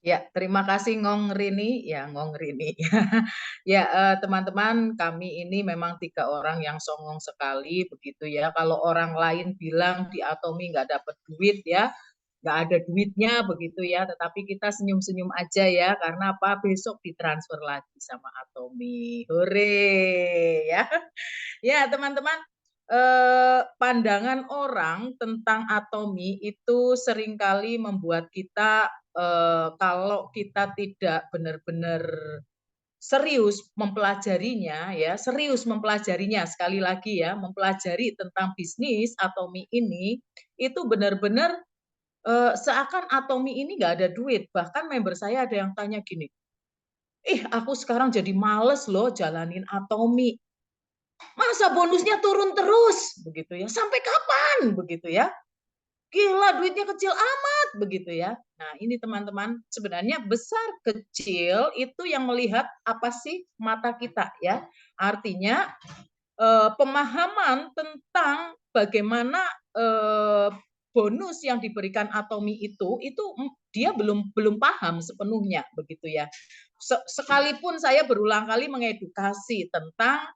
Ya, terima kasih Ngong Rini, ya Ngong Rini. Ya, teman-teman, kami ini memang 3 orang yang songong sekali begitu ya. Kalau orang lain bilang di Atomi nggak dapat duit ya, nggak ada duitnya begitu ya, tetapi kita senyum-senyum aja ya, karena apa? Besok ditransfer lagi sama Atomi. Hore ya. Ya, teman-teman, pandangan orang tentang Atomi itu seringkali membuat kita, kalau kita tidak benar-benar serius mempelajarinya ya, serius mempelajarinya, sekali lagi ya, mempelajari tentang bisnis Atomi ini, itu benar-benar, seakan Atomi ini nggak ada duit. Bahkan member saya ada yang tanya gini, "Ih, aku sekarang jadi males loh jalanin Atomi. Masa bonusnya turun terus?" Begitu ya. "Sampai kapan?" Begitu ya. "Gila duitnya kecil amat." Begitu ya. Nah ini teman-teman, sebenarnya besar kecil itu yang melihat apa sih mata kita ya. Artinya, pemahaman tentang bagaimana, bonus yang diberikan Atomi itu dia belum belum paham sepenuhnya begitu ya. Sekalipun saya berulang kali mengedukasi tentang,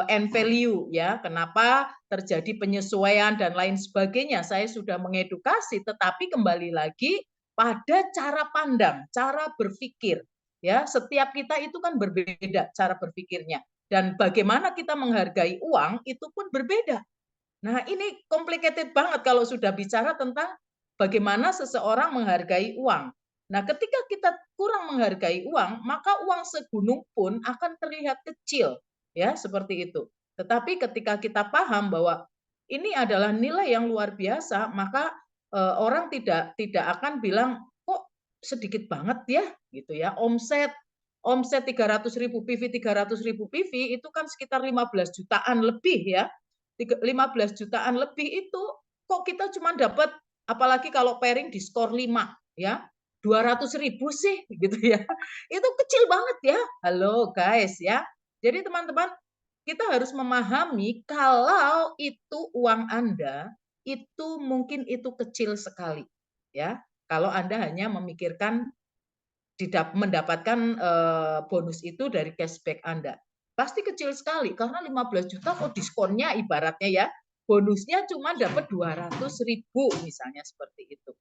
end value ya, kenapa terjadi penyesuaian dan lain sebagainya, saya sudah mengedukasi, tetapi kembali lagi pada cara pandang, cara berpikir ya. Setiap kita itu kan berbeda cara berpikirnya dan bagaimana kita menghargai uang itu pun berbeda. Nah, ini complicated banget kalau sudah bicara tentang bagaimana seseorang menghargai uang. Nah, ketika kita kurang menghargai uang, maka uang segunung pun akan terlihat kecil, ya, seperti itu. Tetapi ketika kita paham bahwa ini adalah nilai yang luar biasa, maka orang tidak tidak akan bilang kok sedikit banget ya, gitu ya. Omset omset 300.000 PV, 300.000 PV itu kan sekitar 15 jutaan lebih ya. 15 jutaan lebih itu kok kita cuma dapat, apalagi kalau pairing di skor 5 ya, 200.000 sih gitu ya. Itu kecil banget ya. Halo guys ya. Jadi teman-teman, kita harus memahami kalau itu uang Anda, itu mungkin itu kecil sekali ya. Kalau Anda hanya memikirkan mendapatkan bonus itu dari cashback Anda. Pasti kecil sekali karena 15 juta kok diskonnya ibaratnya ya, bonusnya cuma dapat 200.000 misalnya seperti itu.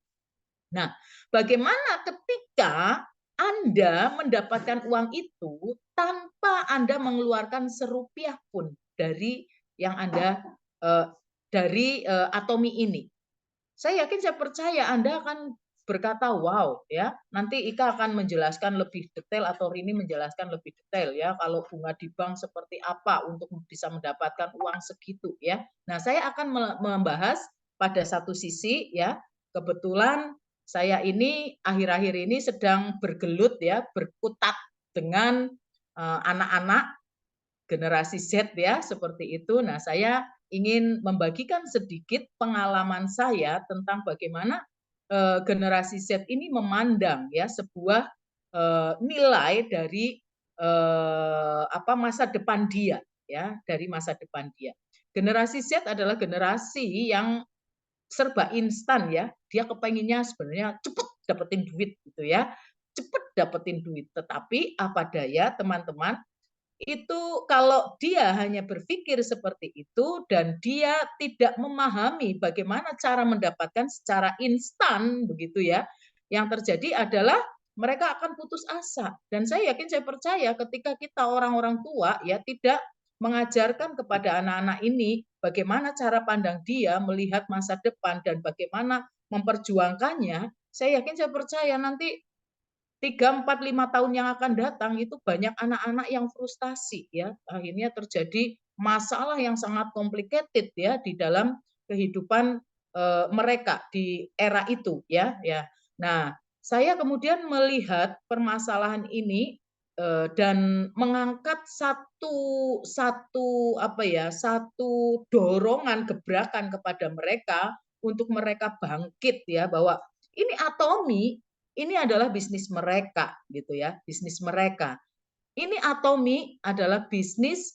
Nah, bagaimana ketika Anda mendapatkan uang itu tanpa Anda mengeluarkan serupiah pun dari yang Anda dari Atomi ini? Saya yakin, saya percaya Anda akan berkata, "Wow," ya. Nanti Ika akan menjelaskan lebih detail atau Rini menjelaskan lebih detail ya, kalau bunga di bank seperti apa untuk bisa mendapatkan uang segitu ya. Nah, saya akan membahas pada satu sisi ya, kebetulan saya ini akhir-akhir ini sedang bergelut ya, berkutat dengan anak-anak generasi Z ya, seperti itu. Nah, saya ingin membagikan sedikit pengalaman saya tentang bagaimana generasi Z ini memandang ya sebuah nilai dari apa masa depan dia ya, dari masa depan dia. Generasi Z adalah generasi yang serba instan ya. Dia kepenginnya sebenarnya cepet dapetin duit gitu ya. Cepet dapetin duit. Tetapi apa daya teman-teman, itu kalau dia hanya berpikir seperti itu dan dia tidak memahami bagaimana cara mendapatkan secara instan begitu ya, yang terjadi adalah mereka akan putus asa. Dan saya yakin, saya percaya ketika kita orang-orang tua ya tidak mengajarkan kepada anak-anak ini bagaimana cara pandang dia melihat masa depan dan bagaimana memperjuangkannya, saya yakin, saya percaya nanti 3, 4, 5 tahun yang akan datang itu banyak anak-anak yang frustasi ya. Akhirnya terjadi masalah yang sangat complicated ya di dalam kehidupan mereka di era itu ya ya. Nah, saya kemudian melihat permasalahan ini dan mengangkat satu satu apa ya, satu dorongan gebrakan kepada mereka untuk mereka bangkit ya, bahwa ini Atomi ini adalah bisnis mereka gitu ya, bisnis mereka. Ini Atomi adalah bisnis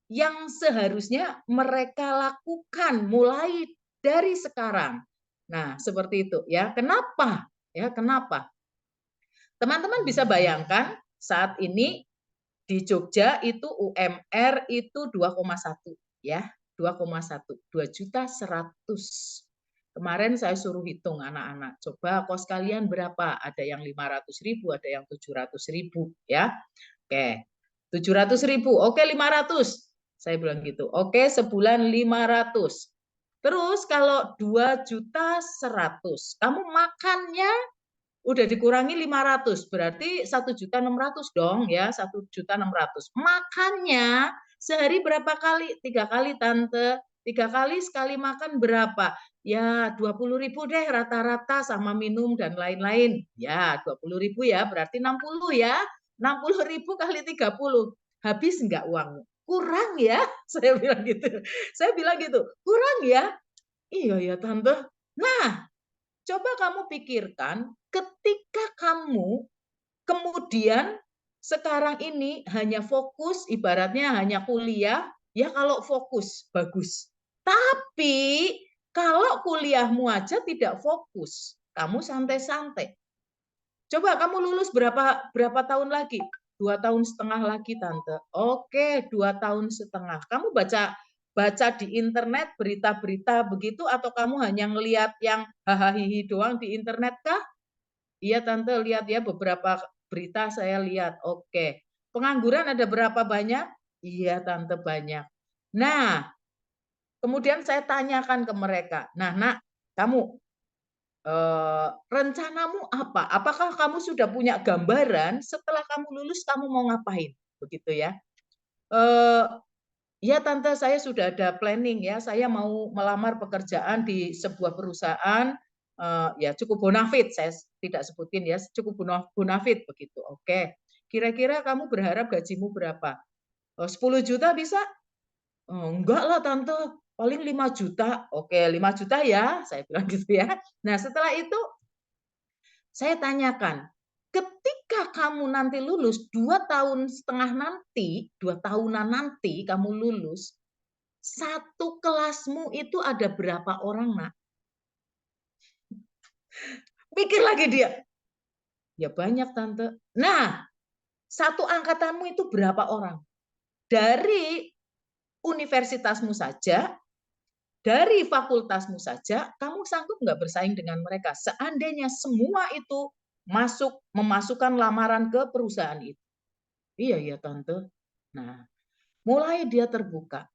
yang seharusnya mereka lakukan mulai dari sekarang. Nah, seperti itu ya. Kenapa? Ya, kenapa? Teman-teman bisa bayangkan saat ini di Jogja itu UMR itu 2,1 ya, 2,1, 2.100.000. Kemarin saya suruh hitung anak-anak, coba kos kalian berapa? Ada yang 500.000, ada yang 700.000 ya. Oke, 700.000, oke 500. Saya bilang gitu. Oke, sebulan 500. Terus kalau 2.100.000, kamu makannya udah dikurangi 500, berarti 1.600.000 dong ya, 1.600.000. Makannya sehari berapa kali? 3 kali Tante. 3 kali sekali makan berapa? Ya 20.000 deh rata-rata sama minum dan lain-lain. Ya 20.000 ya, berarti 60 ya. 60.000 kali 30. Habis enggak uang? Kurang ya? Saya bilang gitu. Saya bilang gitu, kurang ya? Iya ya Tante. Nah, coba kamu pikirkan ketika kamu kemudian sekarang ini hanya fokus, ibaratnya hanya kuliah, ya kalau fokus bagus. Tapi kalau kuliahmu aja tidak fokus, kamu santai-santai. Coba kamu lulus berapa tahun lagi? 2,5 tahun lagi, Tante. Oke, 2,5 tahun. Kamu baca di internet berita-berita begitu atau kamu hanya ngelihat yang hahaha doang di internet kah? Iya Tante, lihat ya beberapa berita saya lihat. Oke. Pengangguran ada berapa banyak? Iya Tante, banyak. Nah, kemudian saya tanyakan ke mereka. Nah, Nak, kamu rencanamu apa? Apakah kamu sudah punya gambaran setelah kamu lulus kamu mau ngapain? Begitu ya. Eh, ya Tante, saya sudah ada planning ya. Saya mau melamar pekerjaan di sebuah perusahaan ya cukup bonafit. Saya tidak sebutin ya, cukup bonafit begitu. Oke. Kira-kira kamu berharap gajimu berapa? 10 juta bisa? Oh, enggak lah Tante, paling 5 juta. Oke, 5 juta ya, saya bilang gitu ya. Nah, setelah itu saya tanyakan, ketika kamu nanti lulus 2,5 tahun nanti, 2 tahunan nanti kamu lulus, satu kelasmu itu ada berapa orang, Nak? Pikir lagi dia. Ya banyak, Tante. Nah, satu angkatanmu itu berapa orang? Dari universitasmu saja, dari fakultasmu saja, kamu sanggup nggak bersaing dengan mereka? Seandainya semua itu memasukkan lamaran ke perusahaan itu. Iya ya Tante. Nah, mulai dia terbuka.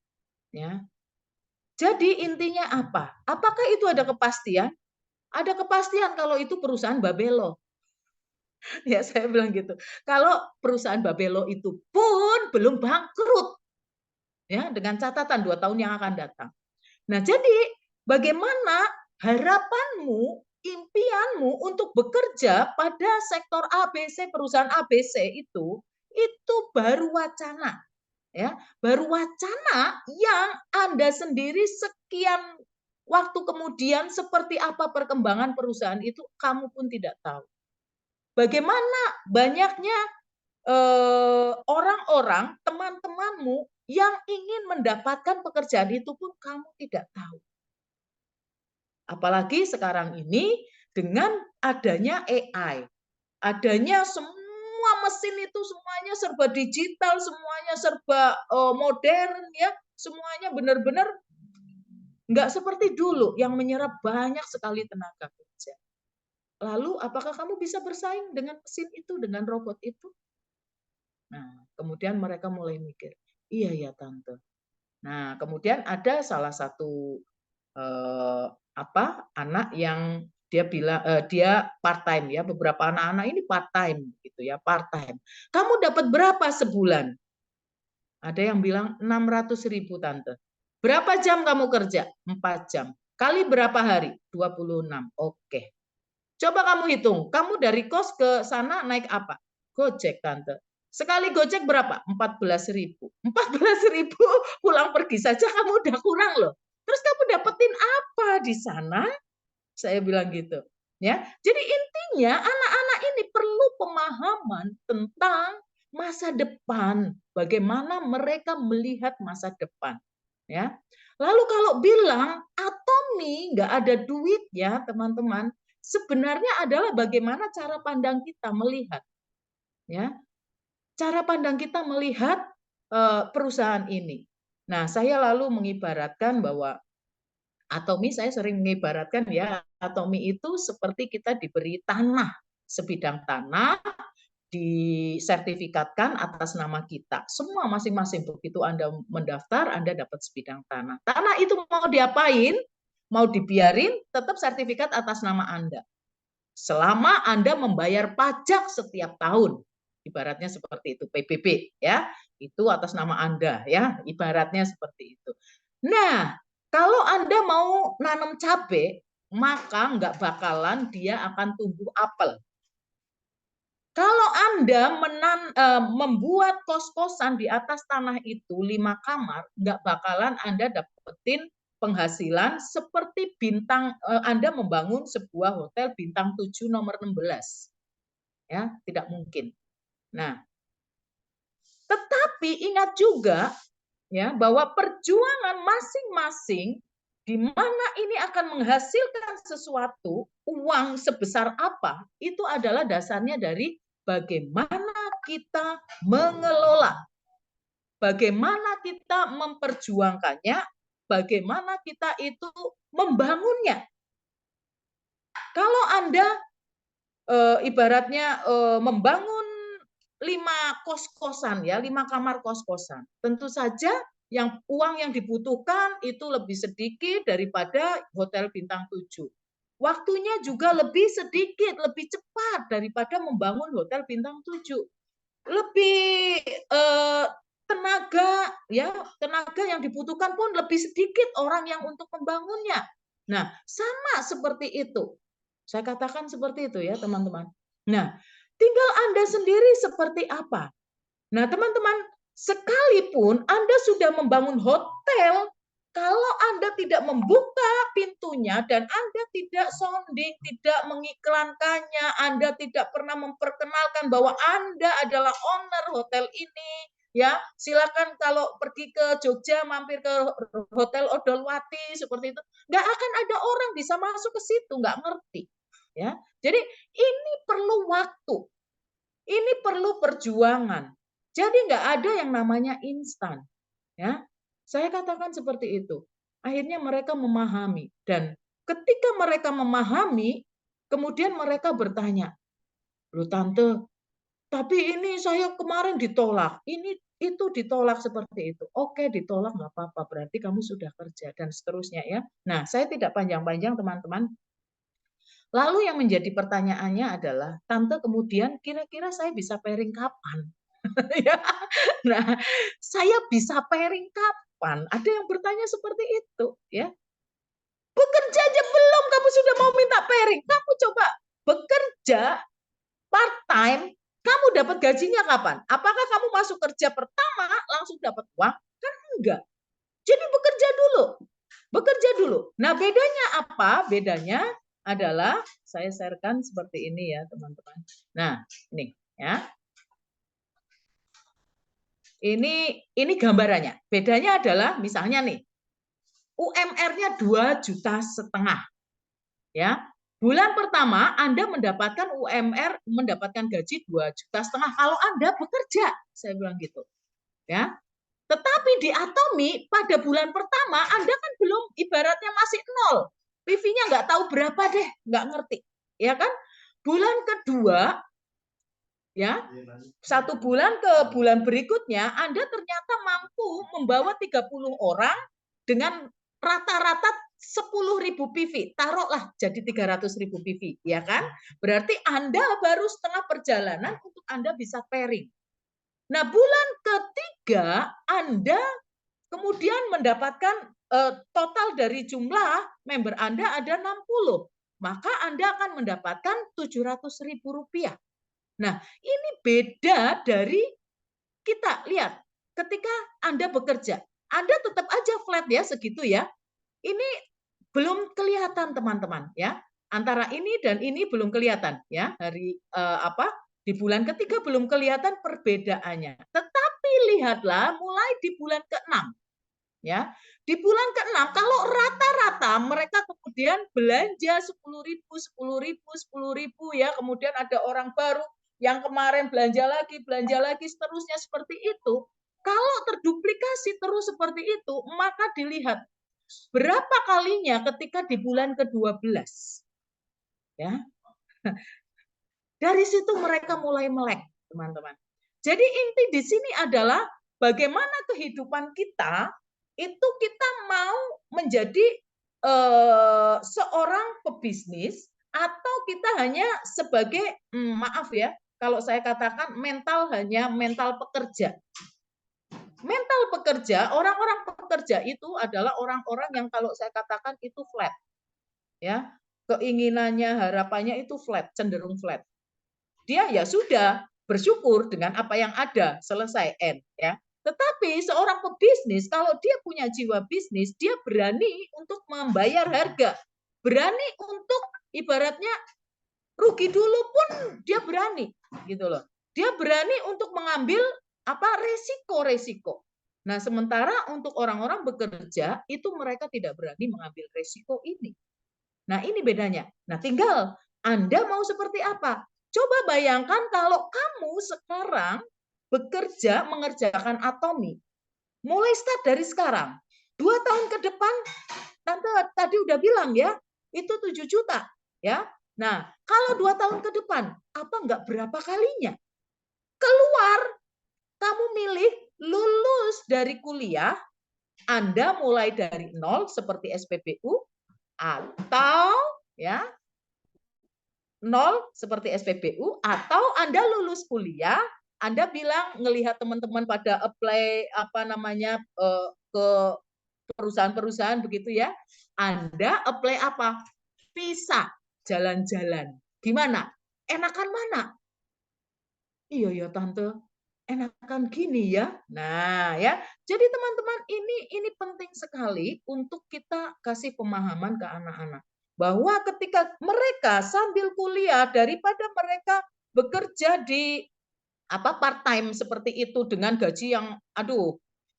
Ya. Jadi intinya apa? Apakah itu ada kepastian? Ada kepastian kalau itu perusahaan Babelo. Ya saya bilang gitu. Kalau perusahaan Babelo itu pun belum bangkrut, ya dengan catatan 2 tahun yang akan datang. Nah jadi bagaimana harapanmu, impianmu untuk bekerja pada sektor ABC, perusahaan ABC itu baru wacana. Ya, baru wacana yang Anda sendiri sekian waktu kemudian seperti apa perkembangan perusahaan itu kamu pun tidak tahu. Bagaimana banyaknya orang-orang, teman-temanmu yang ingin mendapatkan pekerjaan itu pun kamu tidak tahu. Apalagi sekarang ini dengan adanya AI, adanya semua mesin itu semuanya serba digital, semuanya serba modern ya, semuanya benar-benar nggak seperti dulu yang menyerap banyak sekali tenaga kerja. Lalu apakah kamu bisa bersaing dengan mesin itu, dengan robot itu? Nah, kemudian mereka mulai mikir, iya ya Tante. Nah, kemudian ada salah satu anak yang dia bilang dia part time ya, beberapa anak-anak ini part time gitu ya, part time. Kamu dapat berapa sebulan? Ada yang bilang 600.000 Tante. Berapa jam kamu kerja? 4 jam. Kali berapa hari? 26. Oke. Coba kamu hitung, kamu dari kos ke sana naik apa? Gojek Tante. Sekali Gojek berapa? 14.000. 14.000 pulang pergi saja kamu udah kurang loh. Terus kamu dapetin apa di sana? Saya bilang gitu. Ya, jadi intinya anak-anak ini perlu pemahaman tentang masa depan, bagaimana mereka melihat masa depan. Ya, lalu kalau bilang Atomi nggak ada duit ya teman-teman, sebenarnya adalah bagaimana cara pandang kita melihat, ya. Cara pandang kita melihat perusahaan ini. Nah, saya lalu mengibaratkan bahwa Atomi, saya sering mengibaratkan ya, Atomi itu seperti kita diberi tanah, sebidang tanah, disertifikatkan atas nama kita. Semua masing-masing, begitu Anda mendaftar, Anda dapat sebidang tanah. Tanah itu mau diapain, mau dibiarin, tetap sertifikat atas nama Anda. Selama Anda membayar pajak setiap tahun. Ibaratnya seperti itu, PBB ya. Itu atas nama Anda ya, ibaratnya seperti itu. Nah, kalau Anda mau nanam cabai, maka nggak bakalan dia akan tumbuh apel. Kalau Anda membuat kos-kosan di atas tanah itu 5 kamar, nggak bakalan Anda dapetin penghasilan seperti Anda membangun sebuah hotel bintang 7 nomor 16. Ya, tidak mungkin. Nah, tetapi ingat juga ya bahwa perjuangan masing-masing di mana ini akan menghasilkan sesuatu, uang sebesar apa, itu adalah dasarnya dari bagaimana kita mengelola, bagaimana kita memperjuangkannya, bagaimana kita itu membangunnya. Kalau Anda ibaratnya membangun 5 kos-kosan ya, 5 kamar kos-kosan. Tentu saja uang yang dibutuhkan itu lebih sedikit daripada hotel bintang 7. Waktunya juga lebih sedikit, lebih cepat daripada membangun hotel bintang 7. Lebih tenaga yang dibutuhkan pun lebih sedikit orang yang untuk membangunnya. Nah, sama seperti itu. Saya katakan seperti itu ya, teman-teman. Nah, tinggal Anda sendiri seperti apa. Nah, teman-teman, sekalipun Anda sudah membangun hotel, kalau Anda tidak membuka pintunya dan Anda tidak sounding, tidak mengiklankannya, Anda tidak pernah memperkenalkan bahwa Anda adalah owner hotel ini, ya, silakan kalau pergi ke Jogja mampir ke Hotel Odolwati seperti itu, nggak akan ada orang bisa masuk ke situ, nggak ngerti. Ya, jadi ini perlu waktu, ini perlu perjuangan. Jadi nggak ada yang namanya instan. Ya, saya katakan seperti itu. Akhirnya mereka memahami dan ketika mereka memahami, kemudian mereka bertanya, "Loh tante, tapi ini saya kemarin ditolak, ini itu ditolak seperti itu." Oke, ditolak nggak apa-apa, berarti kamu sudah kerja dan seterusnya ya. Nah, saya tidak panjang-panjang teman-teman. Lalu yang menjadi pertanyaannya adalah, tante kemudian kira-kira saya bisa pairing kapan? Ya. Nah, saya bisa pairing kapan? Ada yang bertanya seperti itu, ya. Bekerja aja belum, kamu sudah mau minta pairing. Kamu coba bekerja part time, kamu dapat gajinya kapan? Apakah kamu masuk kerja pertama langsung dapat uang? Kan enggak. Jadi bekerja dulu. Bekerja dulu. Nah, bedanya apa? Bedanya adalah saya sharekan seperti ini ya, teman-teman. Nah, ini ya. Ini gambarannya. Bedanya adalah misalnya nih, UMR-nya 2,5 juta. Ya. Bulan pertama Anda mendapatkan UMR, mendapatkan gaji 2,5 juta kalau Anda bekerja. Saya bilang gitu. Ya. Tetapi di Atomi pada bulan pertama Anda kan belum, ibaratnya masih nol. PV-nya nggak tahu berapa deh, nggak ngerti. Ya kan? Bulan kedua, ya, 1 bulan ke bulan berikutnya Anda ternyata mampu membawa 30 orang dengan rata-rata 10.000 PV, taruhlah jadi 300.000 PV, ya kan? Berarti Anda baru setengah perjalanan untuk Anda bisa pairing. Nah, bulan ketiga Anda kemudian mendapatkan total dari jumlah member Anda ada 60, maka Anda akan mendapatkan 700.000 rupiah. Nah, ini beda dari kita. Lihat, ketika Anda bekerja, Anda tetap aja flat ya segitu ya. Ini belum kelihatan teman-teman ya. Antara ini dan ini belum kelihatan ya. Di bulan ketiga belum kelihatan perbedaannya. Tetapi lihatlah mulai di bulan ke-6 ya. Di bulan ke-6 kalau rata-rata mereka kemudian belanja 10.000, 10.000, 10.000 ya, kemudian ada orang baru yang kemarin belanja lagi, seterusnya seperti itu. Kalau terduplikasi terus seperti itu, maka dilihat berapa kalinya ketika di bulan ke-12. Ya. Dari situ mereka mulai melek, teman-teman. Jadi inti di sini adalah bagaimana kehidupan kita itu kita mau menjadi seorang pebisnis atau kita hanya sebagai maaf ya, kalau saya katakan hanya mental pekerja. Mental pekerja, orang-orang pekerja itu adalah orang-orang yang kalau saya katakan itu flat. Ya, keinginannya, harapannya itu flat, cenderung flat. Dia ya sudah bersyukur dengan apa yang ada, selesai end ya. Tetapi seorang pebisnis kalau dia punya jiwa bisnis, dia berani untuk membayar harga. Berani untuk ibaratnya rugi dulu pun dia berani gitu loh. Dia berani untuk mengambil resiko-resiko. Nah, sementara untuk orang-orang bekerja itu mereka tidak berani mengambil resiko ini. Nah, ini bedanya. Nah, tinggal Anda mau seperti apa? Coba bayangkan kalau kamu sekarang bekerja mengerjakan Atomi. Mulai start dari sekarang. 2 tahun ke depan, Tante tadi udah bilang ya, itu 7 juta. Ya. Nah, kalau 2 tahun ke depan, apa enggak berapa kalinya? Keluar, kamu milih lulus dari kuliah, Anda mulai dari nol seperti SPBU, atau ya nol seperti SPBU, atau Anda lulus kuliah, Anda bilang ngelihat teman-teman pada apply ke perusahaan-perusahaan begitu ya, Anda apply apa? Visa, jalan-jalan. Gimana? Enakan mana? Iya ya Tante, enakan gini ya. Nah ya, jadi teman-teman ini penting sekali untuk kita kasih pemahaman ke anak-anak bahwa ketika mereka sambil kuliah daripada mereka bekerja di part time seperti itu dengan gaji yang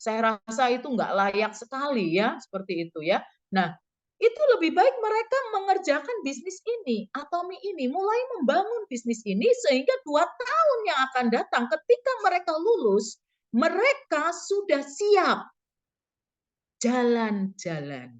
saya rasa itu nggak layak sekali ya seperti itu ya. Nah, itu lebih baik mereka mengerjakan bisnis ini, Atomi ini, mulai membangun bisnis ini sehingga 2 tahun yang akan datang ketika mereka lulus, mereka sudah siap jalan-jalan.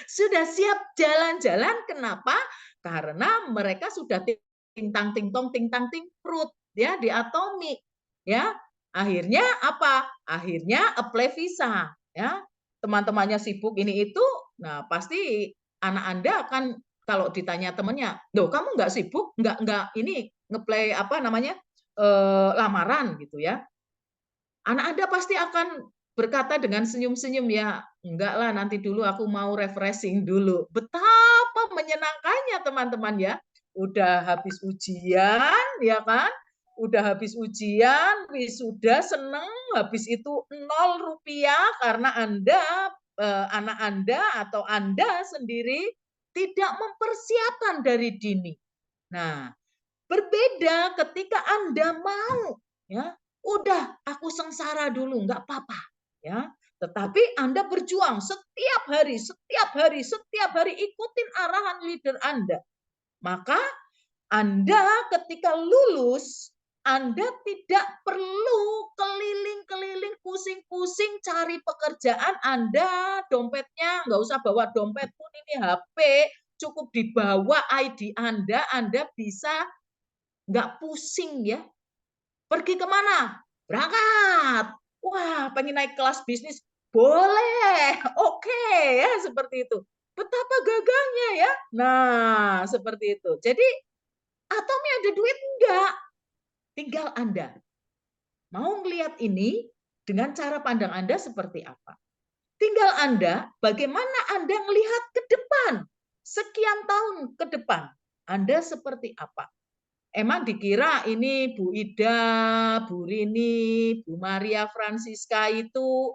Sudah siap jalan-jalan, kenapa? Karena mereka sudah ting-tang ting-tong, ting-tang ting-prut ya di Atomi. Ya. Akhirnya apa? Akhirnya apply visa, ya. Teman-temannya sibuk ini itu, nah pasti anak Anda akan kalau ditanya temannya, "Loh, kamu nggak sibuk? Nggak ini ngeplay lamaran gitu ya?" Anak Anda pasti akan berkata dengan senyum-senyum, "Ya, enggak lah, nanti dulu aku mau refreshing dulu." Betapa menyenangkannya teman-teman ya. Udah habis ujian, ya kan? Udah habis ujian, wisuda seneng, habis itu 0 rupiah karena anak Anda atau Anda sendiri tidak mempersiapkan dari dini. Nah, berbeda ketika Anda mau, ya, udah aku sengsara dulu, nggak apa-apa, ya. Tetapi Anda berjuang setiap hari, setiap hari, setiap hari ikutin arahan leader Anda. Maka Anda ketika lulus, Anda tidak perlu keliling-keliling, pusing-pusing cari pekerjaan. Anda dompetnya nggak usah bawa dompet pun, ini HP, cukup dibawa ID Anda bisa nggak pusing ya. Pergi kemana? Berangkat. Wah, pengen naik kelas bisnis? Boleh. Oke, ya seperti itu. Betapa gagahnya ya. Nah, seperti itu. Jadi, Atomi ada duit? Enggak. Tinggal Anda. Mau ngelihat ini dengan cara pandang Anda seperti apa? Tinggal Anda, bagaimana Anda melihat ke depan. Sekian tahun ke depan. Anda seperti apa? Emang dikira ini Bu Ida, Bu Rini, Bu Maria Francisca itu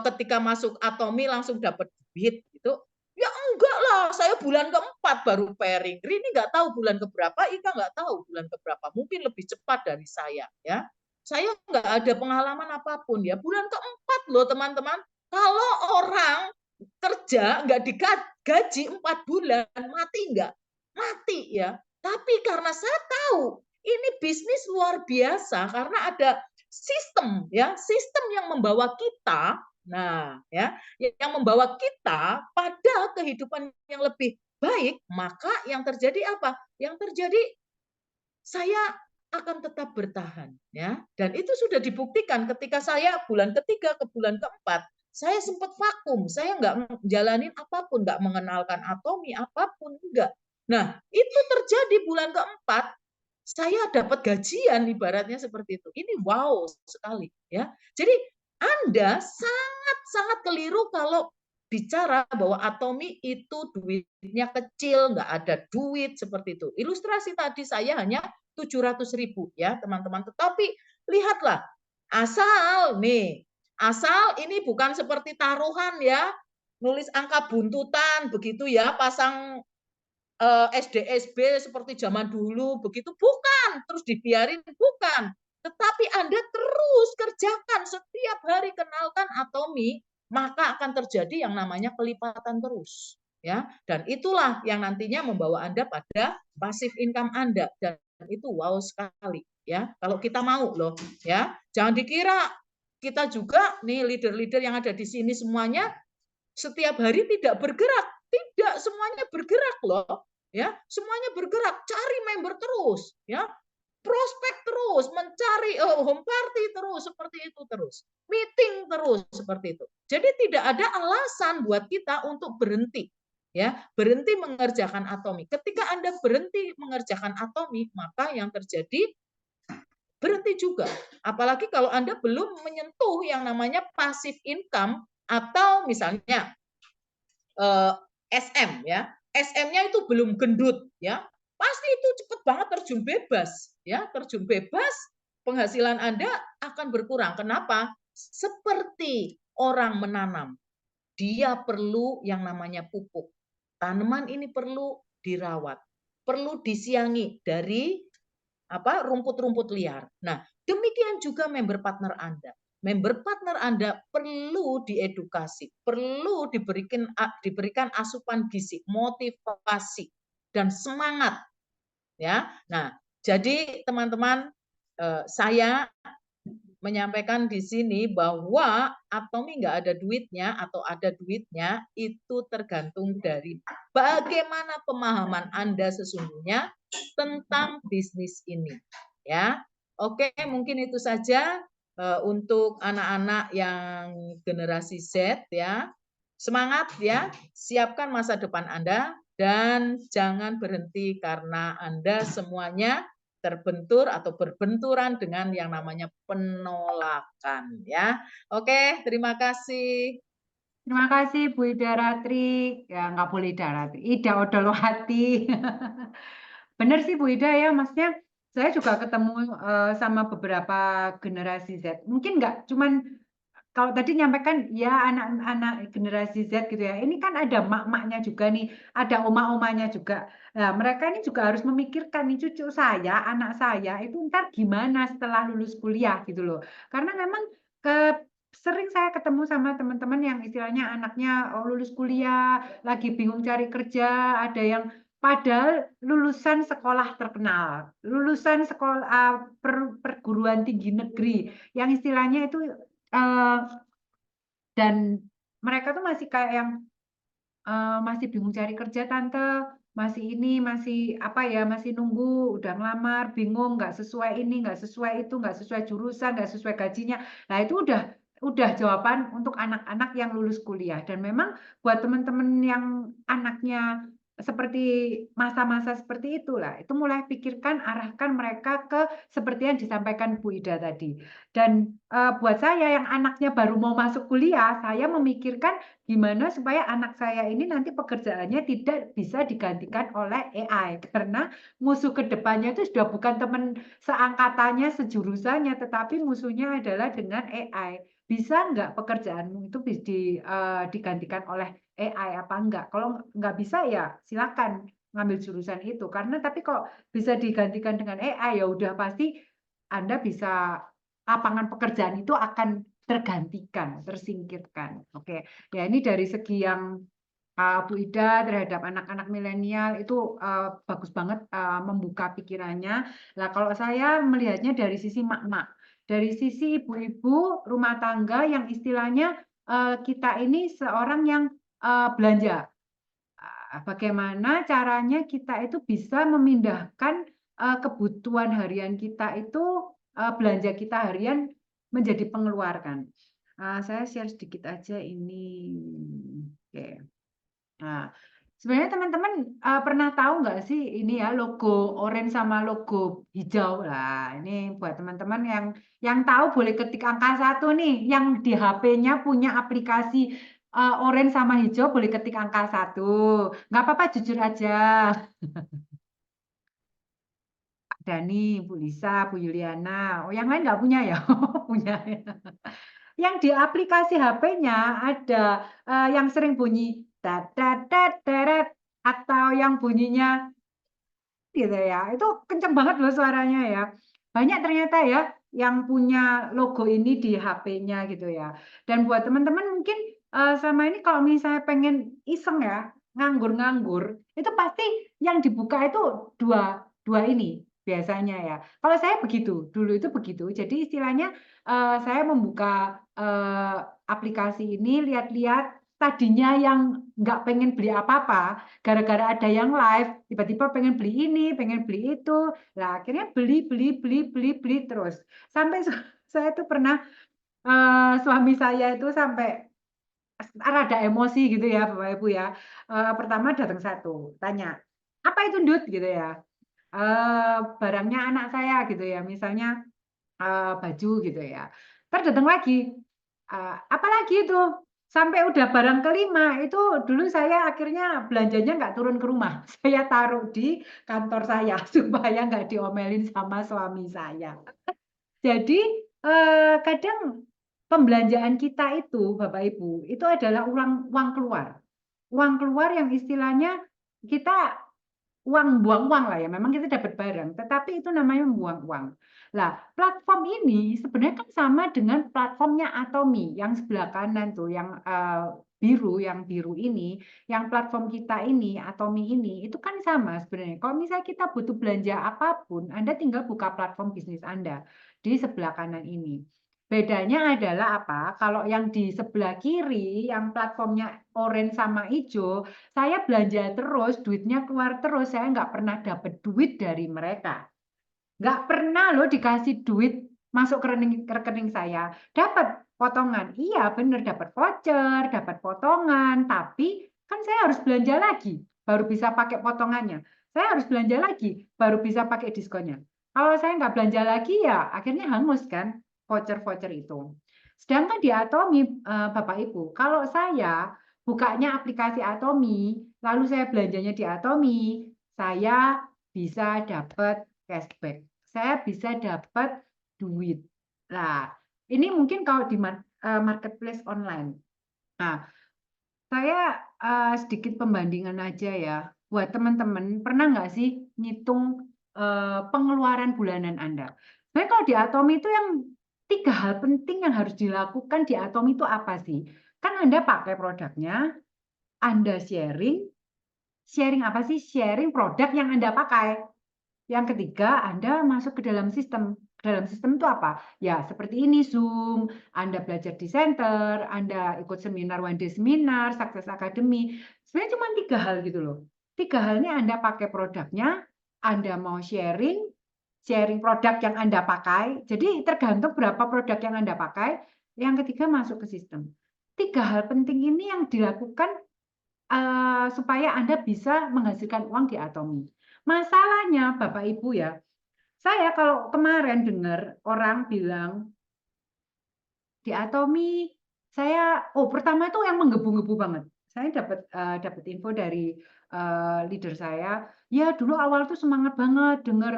ketika masuk Atomi langsung dapat duit gitu? Ya enggak lah, saya bulan ke-4 baru pairing. Rini nggak tahu bulan keberapa, Ika nggak tahu bulan keberapa. Mungkin lebih cepat dari saya, ya. saya nggak ada pengalaman apapun ya. Bulan keempat loh teman-teman. Kalau orang kerja nggak digaji 4 bulan, mati nggak? Mati ya. Tapi karena saya tahu ini bisnis luar biasa karena ada sistem ya, sistem yang membawa kita, nah ya, yang membawa kita pada kehidupan yang lebih baik, maka yang terjadi apa? Yang terjadi saya akan tetap bertahan ya, dan itu sudah dibuktikan ketika saya bulan ketiga ke bulan keempat saya sempat vakum, saya nggak jalanin apapun, nggak mengenalkan atomi apapun, enggak. Nah itu terjadi bulan keempat saya dapat gajian, ibaratnya seperti itu. Ini wow sekali ya. Jadi Anda sangat sangat keliru kalau bicara bahwa atomi itu duitnya kecil, nggak ada duit seperti itu. Ilustrasi tadi saya hanya 700.000 ya teman-teman. Tetapi lihatlah, asal nih, asal ini bukan seperti taruhan ya, nulis angka buntutan begitu ya, pasang SD-SB seperti zaman dulu begitu, bukan, terus dibiarin, bukan. Tetapi Anda terus kerjakan setiap hari, kenalkan atomi, maka akan terjadi yang namanya kelipatan terus ya, dan itulah yang nantinya membawa Anda pada passive income Anda, dan itu wow sekali ya kalau kita mau loh ya. Jangan dikira kita juga nih leader-leader yang ada di sini semuanya setiap hari tidak bergerak, tidak, semuanya bergerak loh ya, semuanya bergerak, cari member terus ya, prospek terus, mencari home party terus, seperti itu terus, meeting terus seperti itu. Jadi tidak ada alasan buat kita untuk berhenti ya, berhenti mengerjakan atomi. Ketika Anda berhenti mengerjakan atomi, maka yang terjadi berhenti juga. Apalagi kalau Anda belum menyentuh yang namanya passive income, atau misalnya SM ya, SM-nya itu belum gendut ya, pasti itu cepat banget terjun bebas ya, terjun bebas, penghasilan Anda akan berkurang. Kenapa? Seperti orang menanam, dia perlu yang namanya pupuk. Tanaman ini perlu dirawat, perlu disiangi dari rumput-rumput liar. Nah, demikian juga member partner Anda. Member partner Anda perlu diedukasi, perlu diberikan asupan gizi, motivasi, dan semangat. Ya, nah, jadi teman-teman, saya menyampaikan di sini bahwa atomi nggak ada duitnya atau ada duitnya itu tergantung dari bagaimana pemahaman Anda sesungguhnya tentang bisnis ini. Ya, oke, mungkin itu saja untuk anak-anak yang generasi Z ya. Semangat ya, siapkan masa depan Anda dan jangan berhenti karena Anda semuanya terbentur atau berbenturan dengan yang namanya penolakan ya. Oke, terima kasih. Terima kasih Bu Ida Ratri. Ya, nggak boleh Ida Ratri. Ida Odolowati. Benar sih Bu Ida ya, maksudnya saya juga ketemu sama beberapa generasi Z. Mungkin nggak cuman kalau tadi nyampaikan ya anak-anak generasi Z gitu ya. Ini kan ada mak-maknya juga nih, ada oma-omanya juga. Nah, mereka ini juga harus memikirkan nih cucu saya, anak saya itu ntar gimana setelah lulus kuliah gitu loh. Karena memang ke sering saya ketemu sama teman-teman yang istilahnya anaknya lulus kuliah, lagi bingung cari kerja, ada yang padahal lulusan sekolah terkenal, lulusan sekolah perguruan tinggi negeri, yang istilahnya itu dan mereka tuh masih kayak yang masih bingung cari kerja tante, masih ini, masih apa ya, masih nunggu, udah ngelamar, bingung, nggak sesuai ini, nggak sesuai itu, nggak sesuai jurusan, nggak sesuai gajinya. Nah itu udah jawaban untuk anak-anak yang lulus kuliah. Dan memang buat teman-teman yang anaknya seperti masa-masa seperti itulah, itu mulai pikirkan, arahkan mereka ke seperti yang disampaikan Bu Ida tadi. Dan buat saya yang anaknya baru mau masuk kuliah, saya memikirkan gimana supaya anak saya ini nanti pekerjaannya tidak bisa digantikan oleh AI. Karena musuh kedepannya itu sudah bukan teman seangkatannya, sejurusannya, tetapi musuhnya adalah dengan AI. Bisa nggak pekerjaanmu itu digantikan oleh AI apa enggak? Kalau nggak bisa ya silakan ngambil jurusan itu. Karena tapi kok bisa digantikan dengan AI ya udah pasti Anda bisa lapangan pekerjaan itu akan tergantikan, tersingkirkan. Oke, ya ini dari segi yang Bu Ida terhadap anak-anak milenial itu bagus banget membuka pikirannya. Nah, kalau saya melihatnya dari sisi mak-mak, dari sisi ibu-ibu rumah tangga yang istilahnya kita ini seorang yang belanja. Bagaimana caranya kita itu bisa memindahkan kebutuhan harian kita itu belanja kita harian menjadi pengeluaran. Saya share sedikit aja ini. Oke. Nah, sebenarnya teman-teman pernah tahu nggak sih ini ya logo oranye sama logo hijau? Lah, ini buat teman-teman yang tahu boleh ketik angka 1 nih, yang di HP-nya punya aplikasi oranye sama hijau boleh ketik angka 1. Nggak apa-apa, jujur aja. Pak Dani, Bu Lisa, Bu Yuliana. Oh, yang lain nggak punya ya? Punya ya. Yang di aplikasi HP-nya ada yang sering bunyi tat atau yang bunyinya gitu ya. Itu kenceng banget loh suaranya ya. Banyak ternyata ya yang punya logo ini di HP-nya gitu ya. Dan buat teman-teman mungkin sama ini kalau misalnya pengen iseng ya, nganggur-nganggur, itu pasti yang dibuka itu dua dua ini biasanya ya. Kalau saya begitu, dulu itu begitu. Jadi istilahnya saya membuka aplikasi ini lihat-lihat tadinya yang nggak pengen beli apa-apa, gara-gara ada yang live, tiba-tiba pengen beli ini, pengen beli itu. Lah akhirnya beli terus. Sampai saya tuh pernah suami saya itu sampai rada emosi gitu ya, Bapak Ibu ya. Pertama datang satu, tanya, "Apa itu, Ndut?" Gitu ya. Barangnya anak saya gitu ya, misalnya baju gitu ya. Entar datang lagi, "Apalagi itu?" Sampai udah barang kelima itu dulu saya akhirnya belanjanya nggak turun ke rumah, saya taruh di kantor saya supaya nggak diomelin sama suami saya. Jadi, kadang pembelanjaan kita itu Bapak Ibu, itu adalah uang uang keluar. Uang keluar yang istilahnya kita buang uang lah ya, memang kita dapat barang, tetapi itu namanya membuang uang. Lah, platform ini sebenarnya kan sama dengan platformnya Atomy yang sebelah kanan tuh, yang biru ini, yang platform kita ini, Atomy ini, itu kan sama sebenarnya. Kalau misalnya kita butuh belanja apapun, Anda tinggal buka platform bisnis Anda di sebelah kanan ini. Bedanya adalah apa? Kalau yang di sebelah kiri, yang platformnya oranye sama hijau, saya belanja terus, duitnya keluar terus, saya nggak pernah dapat duit dari mereka. Nggak pernah loh dikasih duit masuk ke rekening saya. Dapat potongan, iya bener dapat voucher, dapat potongan, tapi kan saya harus belanja lagi, baru bisa pakai potongannya. Saya harus belanja lagi, baru bisa pakai diskonnya. Kalau saya nggak belanja lagi ya akhirnya hangus kan voucher-voucher itu. Sedangkan di Atomy, Bapak Ibu, kalau saya bukanya aplikasi Atomy, lalu saya belanjanya di Atomy, saya bisa dapat cashback. Saya bisa dapat duit. Nah, ini mungkin kalau di marketplace online. Nah, saya sedikit pembandingan aja ya. Buat teman-teman, pernah nggak sih ngitung pengeluaran bulanan Anda? Sebenarnya kalau di Atomy itu yang 3 hal penting yang harus dilakukan di Atomy itu apa sih? Kan Anda pakai produknya, Anda sharing, sharing apa sih? Sharing produk yang Anda pakai. Yang ketiga, Anda masuk ke dalam sistem. Dalam sistem itu apa? Ya, seperti ini Zoom, Anda belajar di center, Anda ikut seminar, one day seminar, Success Academy. Sebenarnya cuma 3 hal gitu loh. 3 hal ini Anda pakai produknya, Anda mau sharing, sharing produk yang Anda pakai. Jadi tergantung berapa produk yang Anda pakai. Yang ketiga masuk ke sistem. 3 hal penting ini yang dilakukan supaya Anda bisa menghasilkan uang di Atomy. Masalahnya Bapak Ibu ya, saya kalau kemarin dengar orang bilang di Atomy, pertama itu yang menggebu-gebu banget. Saya dapat info dari leader saya, ya dulu awal tuh semangat banget dengar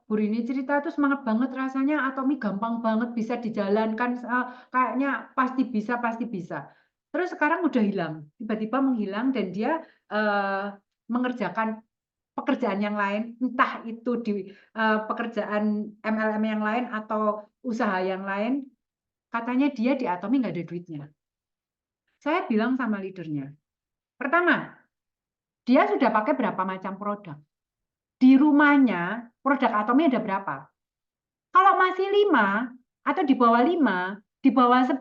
Bu Rini cerita tuh semangat banget rasanya Atomy gampang banget bisa dijalankan, kayaknya pasti bisa pasti bisa. Terus sekarang udah hilang, tiba-tiba menghilang dan dia mengerjakan pekerjaan yang lain, entah itu di pekerjaan MLM yang lain atau usaha yang lain, katanya dia di Atomi nggak ada duitnya. Saya bilang sama leadernya, pertama, dia sudah pakai berapa macam produk. Di rumahnya, produk Atomi ada berapa? Kalau masih 5 atau di bawah 5, di bawah 10,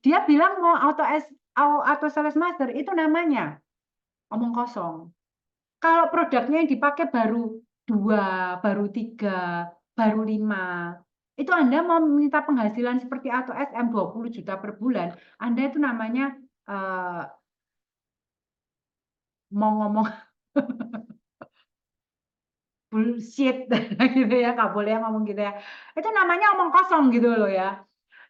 dia bilang mau auto sales master, itu namanya omong kosong. Kalau produknya yang dipakai baru 2, baru 3, baru 5, itu Anda mau minta penghasilan seperti auto SM 20 juta per bulan, Anda itu namanya mau ngomong bullshit gitu ya, nggak boleh ngomong gitu ya. Itu namanya omong kosong gitu loh ya.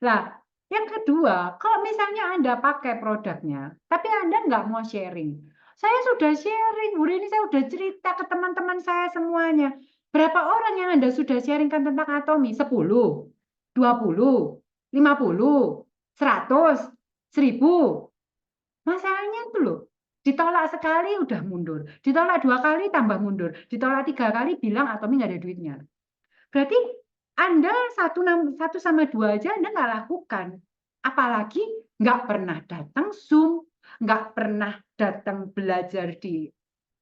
Nah, yang kedua, kalau misalnya Anda pakai produknya, tapi Anda nggak mau sharing. Saya sudah sharing, Bu Rini, saya sudah cerita ke teman-teman saya semuanya. Berapa orang yang Anda sudah sharingkan tentang Atomi? 10, 20, 50, 100, 1000. Masalahnya itu loh, ditolak sekali udah mundur, ditolak 2 kali tambah mundur, ditolak 3 kali bilang Atomi nggak ada duitnya. Berarti Anda satu sama 2 aja Anda nggak lakukan. Apalagi nggak pernah datang Zoom, nggak pernah datang belajar di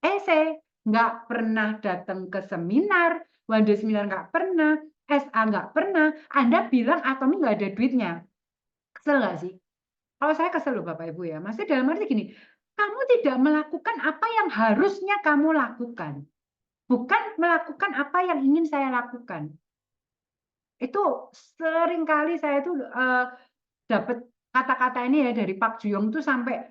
ESE, nggak pernah datang ke seminar, Wanda seminar nggak pernah, SA nggak pernah, Anda bilang Atomi nggak ada duitnya. Kesel nggak sih? Kalau saya kesel loh Bapak Ibu ya. Maksudnya dalam arti gini, kamu tidak melakukan apa yang harusnya kamu lakukan. Bukan melakukan apa yang ingin saya lakukan. Itu sering kali saya tuh dapat kata-kata ini ya dari Pak Juyong tuh sampai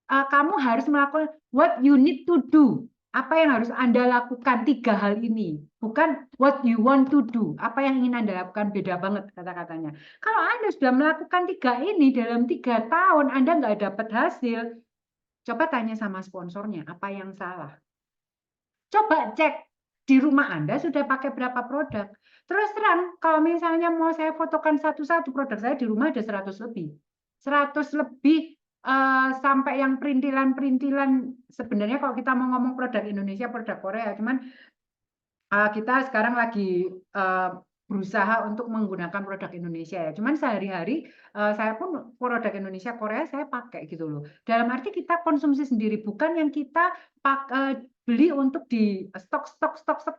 kamu harus melakukan what you need to do. Apa yang harus Anda lakukan 3 hal ini. Bukan what you want to do. Apa yang ingin Anda lakukan, beda banget kata-katanya. Kalau Anda sudah melakukan 3 ini dalam 3 tahun, Anda nggak dapat hasil, coba tanya sama sponsornya, apa yang salah. Coba cek di rumah Anda sudah pakai berapa produk. Terus terang, kalau misalnya mau saya fotokan satu-satu produk saya di rumah ada 100 lebih. 100 lebih sampai yang perintilan-perintilan. Sebenarnya kalau kita mau ngomong produk Indonesia, produk Korea, cuman kita sekarang lagi berusaha untuk menggunakan produk Indonesia ya. Cuman sehari-hari saya pun produk Indonesia Korea saya pakai gitu loh. Dalam arti kita konsumsi sendiri, bukan yang kita beli untuk di stok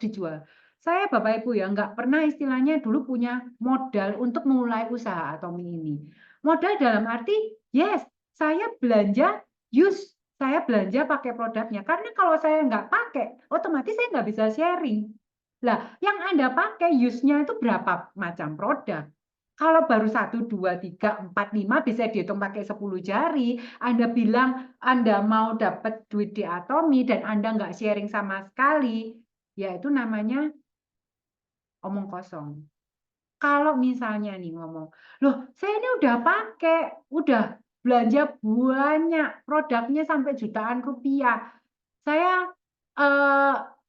dijual. Saya Bapak Ibu ya nggak pernah istilahnya dulu punya modal untuk memulai usaha Atomi ini. Modal dalam arti yes, saya belanja use, saya belanja pakai produknya. Karena kalau saya nggak pakai, otomatis saya nggak bisa sharing. Lah, yang Anda pakai use-nya itu berapa macam produk? Kalau baru 1, 2, 3, 4, 5 bisa dihitung pakai 10 jari. Anda bilang Anda mau dapat duit di Atomi dan Anda nggak sharing sama sekali, ya itu namanya omong kosong. Kalau misalnya nih ngomong, loh saya ini udah pakai, udah belanja banyak, produknya sampai jutaan rupiah. Saya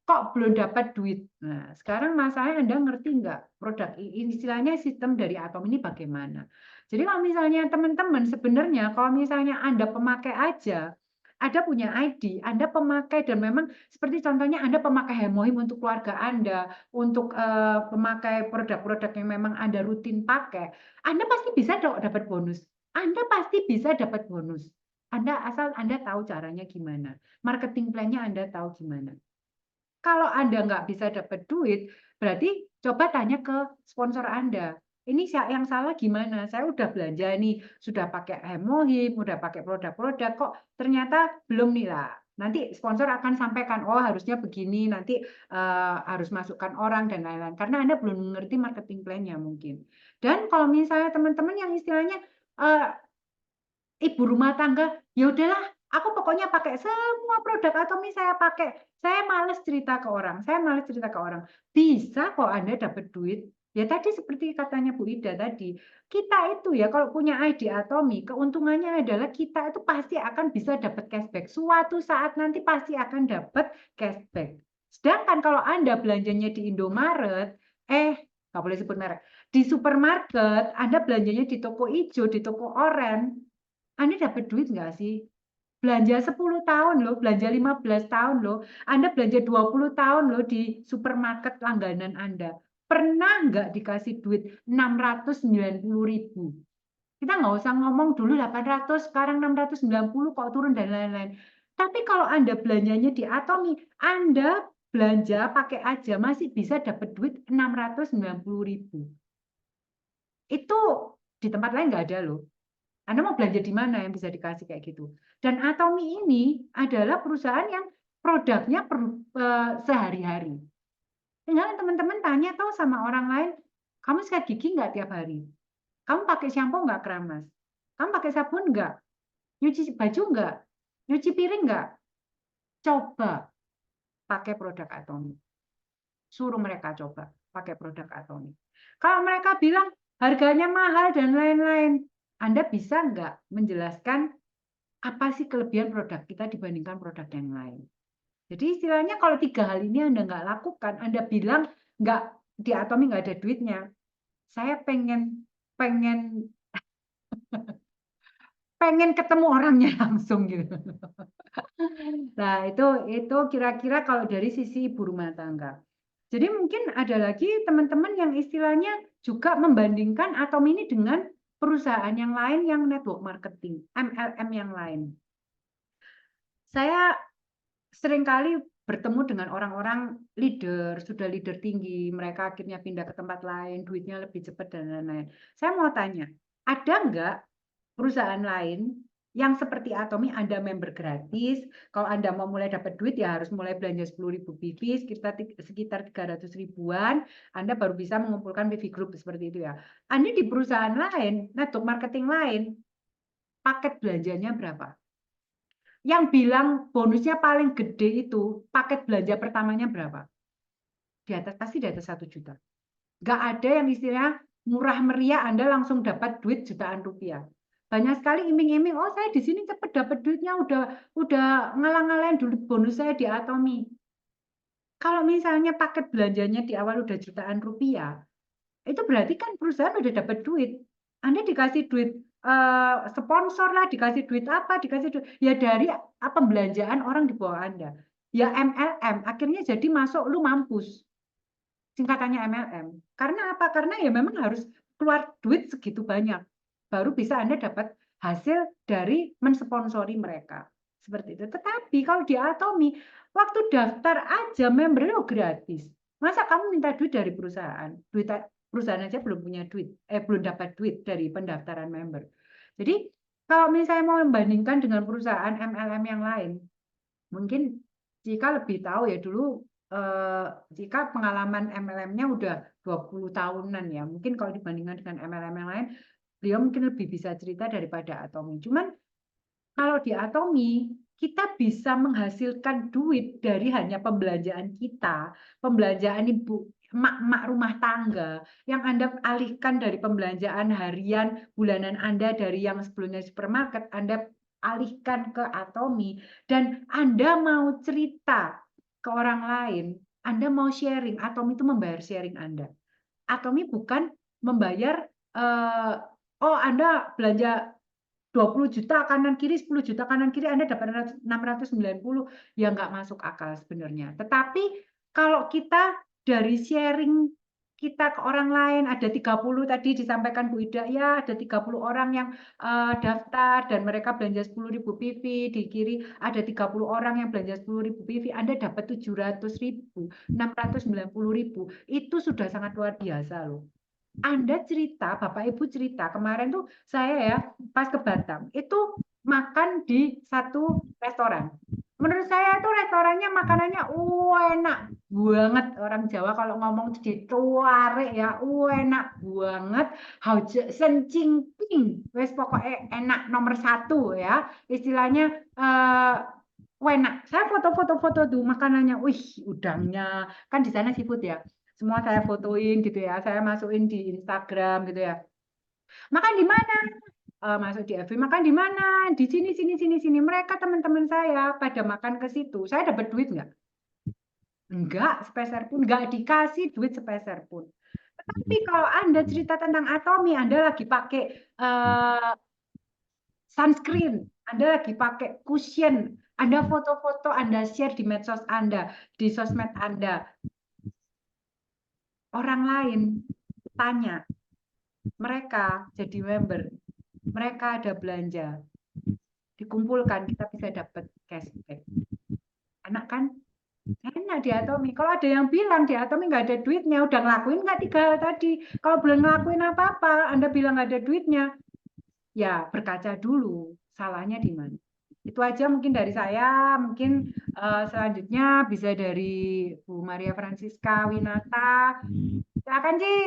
kok belum dapat duit. Nah, sekarang masalahnya Anda ngerti nggak produk istilahnya sistem dari Atom ini bagaimana? Jadi kalau misalnya teman-teman sebenarnya kalau misalnya Anda pemakai aja, Anda punya ID, Anda pemakai dan memang seperti contohnya Anda pemakai Hemohim untuk keluarga Anda, untuk pemakai produk-produk yang memang Anda rutin pakai, Anda pasti bisa dapat bonus. Anda pasti bisa dapat bonus. Asal Anda tahu caranya gimana. Marketing plan-nya Anda tahu gimana. Kalau Anda nggak bisa dapat duit, berarti coba tanya ke sponsor Anda. Ini yang salah gimana? Saya udah belanja nih, sudah pakai Hemohim, udah pakai produk-produk, kok ternyata belum nih lah. Nanti sponsor akan sampaikan, oh harusnya begini, nanti harus masukkan orang dan lain-lain. Karena Anda belum mengerti marketing plan-nya mungkin. Dan kalau misalnya teman-teman yang istilahnya ibu rumah tangga, ya udahlah, aku pokoknya pakai semua produk Atomi saya pakai. Saya males cerita ke orang, saya males cerita ke orang. Bisa kok Anda dapat duit. Ya tadi seperti katanya Bu Ida tadi, kita itu ya kalau punya ID Atomi, keuntungannya adalah kita itu pasti akan bisa dapat cashback. Suatu saat nanti pasti akan dapat cashback. Sedangkan kalau Anda belanjanya di Indomaret, nggak boleh sebut merek, di supermarket, Anda belanjanya di toko hijau, di toko oranye, Anda dapat duit nggak sih? belanja 10 tahun loh, belanja 15 tahun loh, Anda belanja 20 tahun loh di supermarket langganan Anda. Pernah nggak dikasih duit 690.000? Kita nggak usah ngomong dulu 800, sekarang 690 kok turun dan lain-lain. Tapi kalau Anda belanjanya di Atomi, Anda belanja pakai aja masih bisa dapat duit 690.000. Itu di tempat lain nggak ada loh. Anda mau belanja di mana yang bisa dikasih kayak gitu. Dan Atomi ini adalah perusahaan yang produknya sehari-hari. Tinggal teman-teman tanya tahu sama orang lain, kamu sikat gigi nggak tiap hari? Kamu pakai shampoo nggak keramas? Kamu pakai sabun nggak? Nyuci baju nggak? Nyuci piring nggak? Coba pakai produk Atomi. Suruh mereka coba pakai produk Atomi. Kalau mereka bilang harganya mahal dan lain-lain, Anda bisa nggak menjelaskan apa sih kelebihan produk kita dibandingkan produk yang lain? Jadi istilahnya kalau 3 hal ini Anda nggak lakukan, Anda bilang nggak di Atomi nggak ada duitnya. Saya pengen pengen pengen ketemu orangnya langsung gitu. Nah, itu kira-kira kalau dari sisi ibu rumah tangga. Jadi mungkin ada lagi teman-teman yang istilahnya juga membandingkan Atom ini dengan perusahaan yang lain yang network marketing, MLM yang lain. Saya seringkali bertemu dengan orang-orang leader, sudah leader tinggi, mereka akhirnya pindah ke tempat lain, duitnya lebih cepat dan lain-lain. Saya mau tanya, ada nggak perusahaan lain yang seperti Atomi Anda member gratis, kalau Anda mau mulai dapat duit ya harus mulai belanja 10.000 PV, sekitar 300 ribuan, Anda baru bisa mengumpulkan PV group seperti itu ya. Anda di perusahaan lain, network marketing lain, paket belanjanya berapa? Yang bilang bonusnya paling gede itu paket belanja pertamanya berapa? Di atas pasti di atas 1 juta. Nggak ada yang istilahnya murah meriah Anda langsung dapat duit jutaan rupiah. Banyak sekali iming-iming, oh saya di sini cepat dapat duitnya, udah ngalang-ngalain dulu bonus saya di Atomi. Kalau misalnya paket belanjanya di awal udah jutaan rupiah, itu berarti kan perusahaan udah dapat duit. Anda dikasih duit sponsor lah, dikasih duit apa, dikasih duit ya dari pembelanjaan orang di bawah Anda. Ya MLM, akhirnya jadi masuk lu mampus. Singkatannya MLM. Karena apa? Karena ya memang harus keluar duit segitu banyak. Baru bisa Anda dapat hasil dari mensponsori mereka. Seperti itu. Tetapi kalau di Atomi, waktu daftar aja membernya gratis. Masa kamu minta duit dari perusahaan? Perusahaan aja belum punya duit, belum dapat duit dari pendaftaran member. Jadi kalau misalnya mau membandingkan dengan perusahaan MLM yang lain, mungkin jika lebih tahu ya dulu jika pengalaman MLM-nya udah 20 tahunan ya, mungkin kalau dibandingkan dengan MLM yang lain, beliau mungkin lebih bisa cerita daripada Atomi. Cuman kalau di Atomi, kita bisa menghasilkan duit dari hanya pembelanjaan kita, pembelanjaan ibu emak-emak rumah tangga yang Anda alihkan dari pembelanjaan harian bulanan Anda dari yang sebelumnya supermarket, Anda alihkan ke Atomi dan Anda mau cerita ke orang lain, Anda mau sharing, Atomi itu membayar sharing Anda. Atomi bukan membayar oh Anda belanja 20 juta kanan kiri, 10 juta kanan kiri, Anda dapat 690, ya nggak masuk akal sebenarnya. Tetapi kalau kita dari sharing kita ke orang lain, ada 30 tadi disampaikan Bu Ida, ya ada 30 orang yang daftar dan mereka belanja 10.000 PV, di kiri ada 30 orang yang belanja 10.000 PV, Anda dapat 700.000, 690.000, itu sudah sangat luar biasa loh. Anda cerita, Bapak Ibu cerita, kemarin tuh saya ya pas ke Batam, itu makan di satu restoran. Menurut saya itu restorannya makanannya enak banget. Orang Jawa kalau ngomong dituare ya, enak banget. Hauje sencingping, wes pokoknya enak nomor 1 ya. Istilahnya enak. Saya foto-foto tuh makanannya, wih udangnya kan di sana seafood ya, semua saya fotoin gitu ya, saya masukin di Instagram gitu ya. Makan di mana? Masuk di FB, makan di mana? Di sini, sini, sini, sini. Mereka teman-teman saya pada makan ke situ. Saya dapat duit nggak? Enggak, sepeser pun. Nggak dikasih duit sepeser pun. Tapi kalau Anda cerita tentang Atomi, Anda lagi pakai sunscreen, Anda lagi pakai cushion, Anda foto-foto, Anda share di medsos Anda, di sosmed Anda. Orang lain tanya, mereka jadi member, mereka ada belanja, dikumpulkan kita bisa dapat cashback. Enak kan? Enak di Atomi. Kalau ada yang bilang di Atomi nggak ada duitnya, udah ngelakuin nggak 3 hal tadi? Kalau belum ngelakuin apa-apa, Anda bilang nggak ada duitnya, ya berkaca dulu salahnya di mana. Itu aja mungkin dari saya. Mungkin selanjutnya bisa dari Bu Maria Francisca Winata. Silakan, Ci.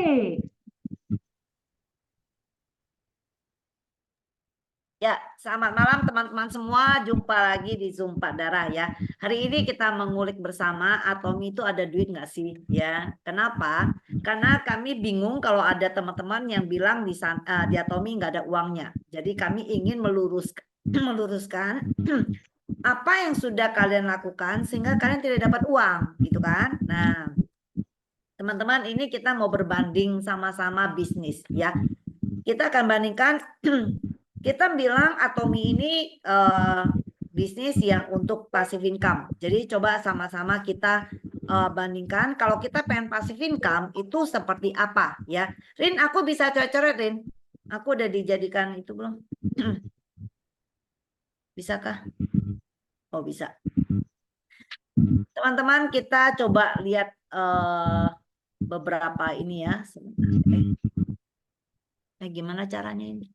Ya, selamat malam teman-teman semua. Jumpa lagi di Zoom Pak Darah ya. Hari ini kita mengulik bersama Atomi itu ada duit nggak sih? Ya, kenapa? Karena kami bingung kalau ada teman-teman yang bilang di Atomi nggak ada uangnya. Jadi kami ingin meluruskan apa yang sudah kalian lakukan sehingga kalian tidak dapat uang, gitu kan? Nah, teman-teman ini kita mau berbanding sama-sama bisnis ya. Kita akan bandingkan. Kita bilang Atomi ini bisnis yang untuk passive income. Jadi coba sama-sama kita bandingkan. Kalau kita pengen passive income itu seperti apa ya? Rin, aku bisa coret-coret, Rin. Aku udah dijadikan itu belum? Bisakah? Oh, bisa. Teman-teman kita coba lihat beberapa ini ya. Gimana caranya ini?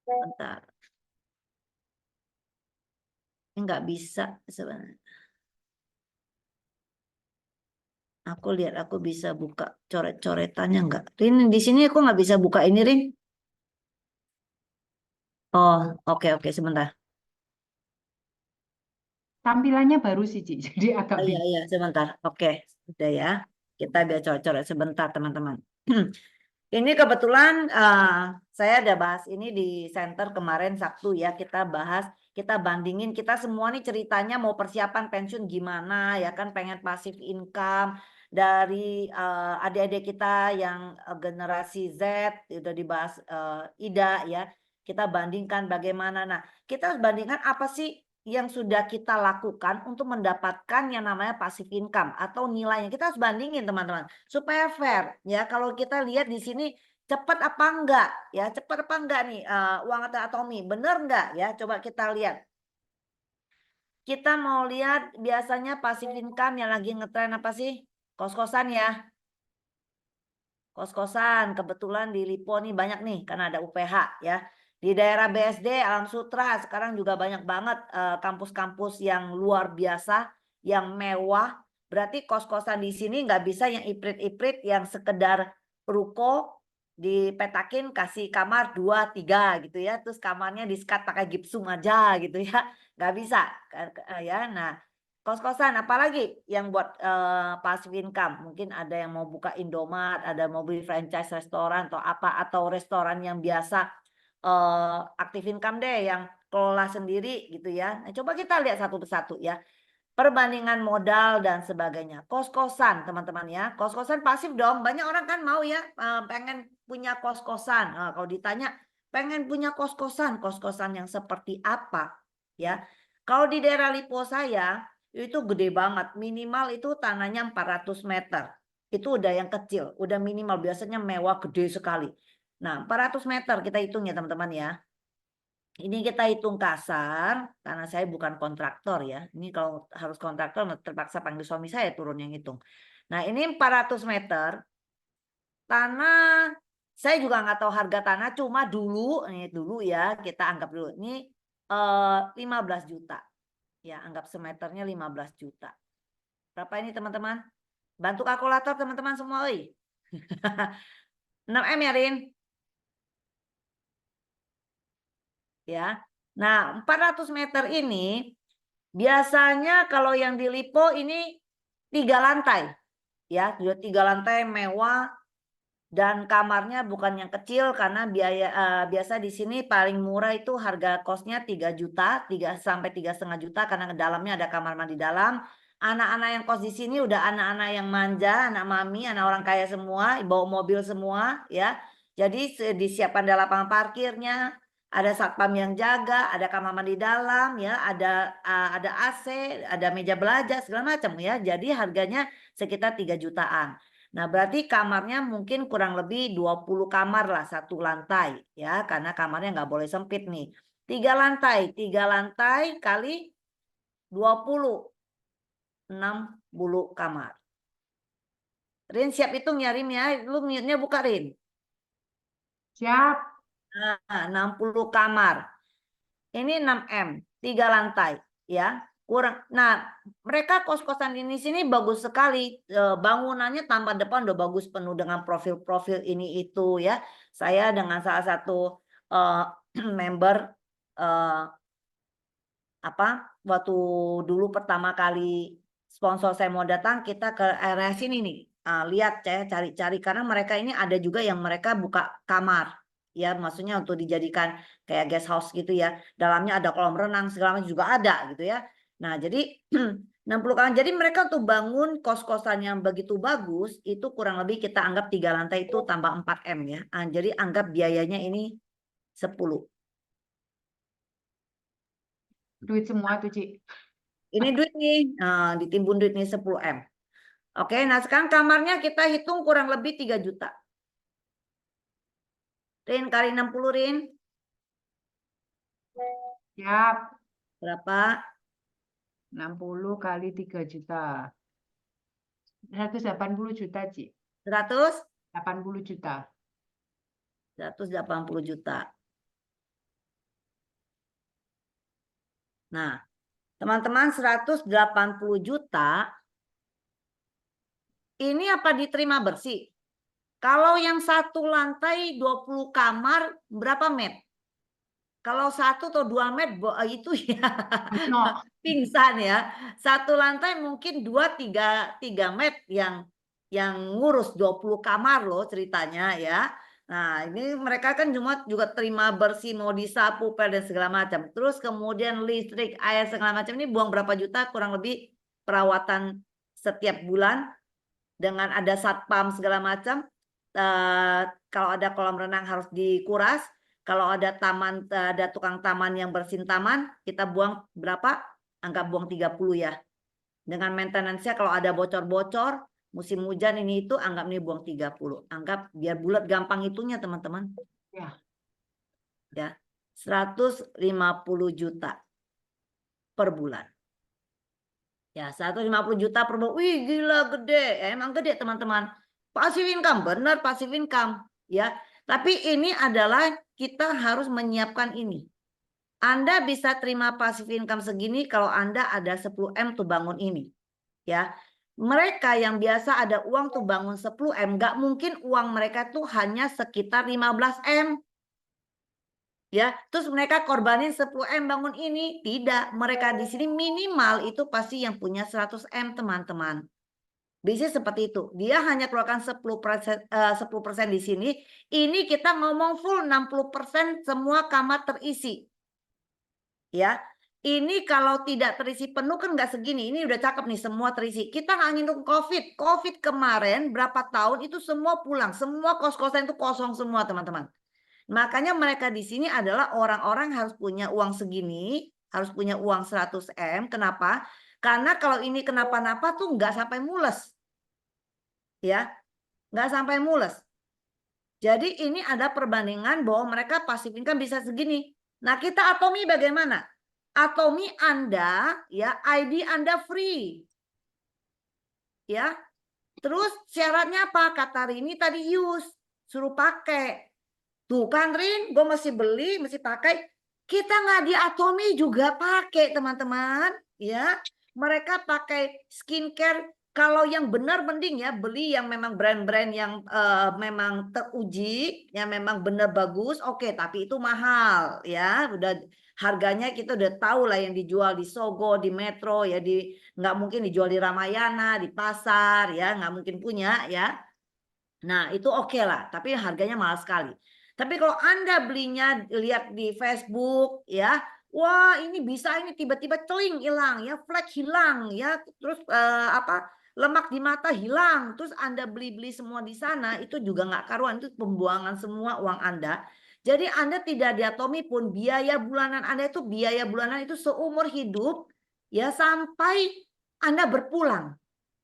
Bentar. Nggak bisa sebenarnya. Aku lihat aku bisa buka coret-coretannya nggak? Rin, di sini aku nggak bisa buka ini, Rin. Oh, oke, sebentar. Tampilannya baru sih, Ci. Jadi agak Oh bingung. iya, sebentar. Oke, udah ya. Kita biar coret-coret sebentar, teman-teman. Ini kebetulan saya ada bahas ini di center kemarin Sabtu ya. Kita bahas, kita bandingin, kita semua nih ceritanya mau persiapan pensiun gimana ya kan, pengen passive income dari adik-adik kita yang generasi Z, udah dibahas Ida ya. Kita bandingkan bagaimana. Nah, kita harus bandingkan apa sih yang sudah kita lakukan untuk mendapatkan yang namanya passive income atau nilainya. Kita harus bandingin teman-teman supaya fair ya. Kalau kita lihat di sini cepat apa enggak ya, cepat apa enggak nih uang Atomi, bener enggak ya? Coba kita lihat. Kita mau lihat biasanya passive income yang lagi ngetren apa sih? Kos-kosan ya. Kos-kosan kebetulan di Lipo nih banyak nih karena ada UPH ya. Di daerah BSD Alam Sutra sekarang juga banyak banget kampus-kampus yang luar biasa, yang mewah. Berarti kos-kosan di sini nggak bisa yang iprit-iprit yang sekedar ruko dipetakin kasih kamar 2, 3 gitu ya. Terus kamarnya di-skat pakai gipsum aja gitu ya. Nggak bisa ya. Nah, kos-kosan apalagi yang buat passive income. Mungkin ada yang mau buka Indomaret, ada mau beli franchise restoran atau apa, atau restoran yang biasa active income deh yang kelola sendiri gitu ya. Nah, coba kita lihat satu persatu ya. Perbandingan modal dan sebagainya. Kos-kosan teman-teman ya. Kos-kosan pasif dong. Banyak orang kan mau ya pengen punya kos-kosan. Nah, kalau ditanya pengen punya kos-kosan, kos-kosan yang seperti apa ya. Kalau di daerah Lipo saya itu gede banget. Minimal itu tanahnya 400 meter. Itu udah yang kecil, udah minimal. Biasanya mewah gede sekali. Nah, 400 meter kita hitung ya teman-teman ya. Ini kita hitung kasar, karena saya bukan kontraktor ya. Ini kalau harus kontraktor terpaksa panggil suami saya turun yang hitung. Nah, ini 400 meter. Tanah, saya juga nggak tahu harga tanah, cuma dulu, ini dulu ya, kita anggap dulu. Ini 15 juta. Ya, anggap semeternya 15 juta. Berapa ini teman-teman? Bantu kalkulator teman-teman semua. 6M ya, Rin? Ya. Nah, 400 meter ini biasanya kalau yang di Lipo ini 3 lantai. Ya, 3 lantai mewah dan kamarnya bukan yang kecil karena biasa di sini paling murah itu harga kosnya 3 juta, 3 sampai 3,5 juta karena ke dalamnya ada kamar mandi dalam. Anak-anak yang kos di sini udah anak-anak yang manja, anak mami, anak orang kaya semua, bawa mobil semua ya. Jadi disiapkan ada lapangan parkirnya, ada satpam yang jaga, ada kamar mandi dalam ya, ada AC, ada meja belajar segala macam ya. Jadi harganya sekitar 3 jutaan. Nah, berarti kamarnya mungkin kurang lebih 20 kamar lah satu lantai ya, karena kamarnya nggak boleh sempit nih. 3 lantai kali 20, 60 kamar. Rin siap hitung ya Rin ya, lu mute-nya buka Rin. Siap. Nah, 60 kamar. Ini 6M, 3 lantai ya. Kurang. Nah, mereka kos-kosan ini sini bagus sekali. Bangunannya tampak depan udah bagus penuh dengan profil-profil ini itu ya. Saya dengan salah satu member waktu dulu pertama kali sponsor saya mau datang, kita ke area sini nih. Lihat saya cari-cari karena mereka ini ada juga yang mereka buka kamar. Ya, maksudnya untuk dijadikan kayak guest house gitu ya. Dalamnya ada kolam renang segala macam juga ada gitu ya. Nah, jadi 60 kamar. Jadi mereka tuh bangun kos-kosan yang begitu bagus itu kurang lebih kita anggap 3 lantai itu tambah 4M ya. Jadi anggap biayanya ini 10. Duit semua tuh, Ci. Ini duit nih, ditimbun duit nih 10M. Oke, nah sekarang kamarnya kita hitung kurang lebih 3 juta. Rin, kali 60 Rin. Siap. Berapa? 60 kali 3 juta. 180 juta, Ci. 100? 80 juta. 180 juta. Nah, teman-teman 180 juta ini apa diterima bersih? Kalau yang satu lantai 20 kamar berapa met? Kalau 1 atau 2 met itu ya No. pingsan ya. Satu lantai mungkin 2-3 met yang ngurus 20 kamar loh ceritanya ya. Nah, ini mereka kan cuma juga terima bersih, mau disapu, pel dan segala macam. Terus kemudian listrik, air segala macam ini buang berapa juta kurang lebih perawatan setiap bulan dengan ada satpam segala macam. Kalau ada kolam renang harus dikuras. Kalau ada taman, ada tukang taman yang bersihin taman, kita buang berapa? Anggap buang 30 ya. Dengan maintenance-nya kalau ada bocor-bocor, musim hujan ini itu anggap nih buang 30. Anggap biar bulat gampang itunya teman-teman. Ya. 150 juta per bulan. Ya, 150 juta per bulan. Wih, gila gede. Emang gede teman-teman. Passive income, benar passive income. Ya, tapi ini adalah kita harus menyiapkan ini. Anda bisa terima passive income segini kalau Anda ada 10M tuh bangun ini. Ya. Mereka yang biasa ada uang tuh bangun 10M, nggak mungkin uang mereka tuh hanya sekitar 15M. Ya, terus mereka korbanin 10M bangun ini. Tidak, mereka di sini minimal itu pasti yang punya 100M teman-teman. Bisnis seperti itu. Dia hanya keluarkan 10% di sini. Ini kita ngomong full 60% semua kamar terisi. Ya. Ini kalau tidak terisi penuh kan nggak segini. Ini udah cakep nih semua terisi. Kita nggak nginep COVID. COVID kemarin berapa tahun itu semua pulang. Semua kos-kosan itu kosong semua teman-teman. Makanya mereka di sini adalah orang-orang harus punya uang segini. Harus punya uang 100M. Kenapa? Karena kalau ini kenapa-napa tuh nggak sampai mules. Ya, nggak sampai mules. Jadi ini ada perbandingan bahwa mereka passive income bisa segini. Nah, kita Atomi bagaimana? Atomi Anda, ya, ID Anda free. Ya. Terus syaratnya apa? Kata Rini tadi use, suruh pakai. Tuh kan Rin, gue mesti beli, mesti pakai. Kita nggak di Atomi juga pakai teman-teman. Ya, mereka pakai skincare. Kalau yang benar mending ya beli yang memang brand-brand yang memang teruji, yang memang benar bagus. Oke, tapi itu mahal ya. Udah harganya kita udah tahu lah yang dijual di Sogo, di Metro ya, nggak mungkin dijual di Ramayana, di pasar ya, nggak mungkin punya ya. Nah, itu oke lah, tapi harganya mahal sekali. Tapi kalau Anda belinya lihat di Facebook ya, wah ini bisa ini tiba-tiba celing hilang ya, flag hilang ya, terus lemak di mata hilang, terus Anda beli-beli semua di sana, itu juga nggak karuan, itu pembuangan semua uang Anda. Jadi Anda tidak diatomi pun, biaya bulanan Anda itu, biaya bulanan itu seumur hidup, ya sampai Anda berpulang.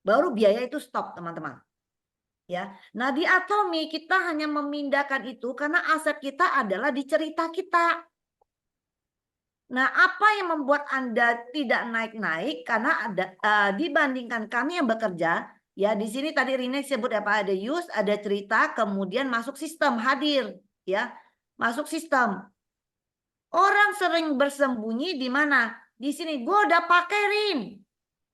Baru biaya itu stop, teman-teman. Ya, nah di Atomi kita hanya memindahkan itu karena aset kita adalah di cerita kita. Nah, apa yang membuat Anda tidak naik-naik? Karena ada dibandingkan kami yang bekerja, ya di sini tadi Rina sebut apa, ada use, ada cerita, kemudian masuk sistem hadir, ya masuk sistem. Orang sering bersembunyi di mana? Di sini gue udah pakai Rin.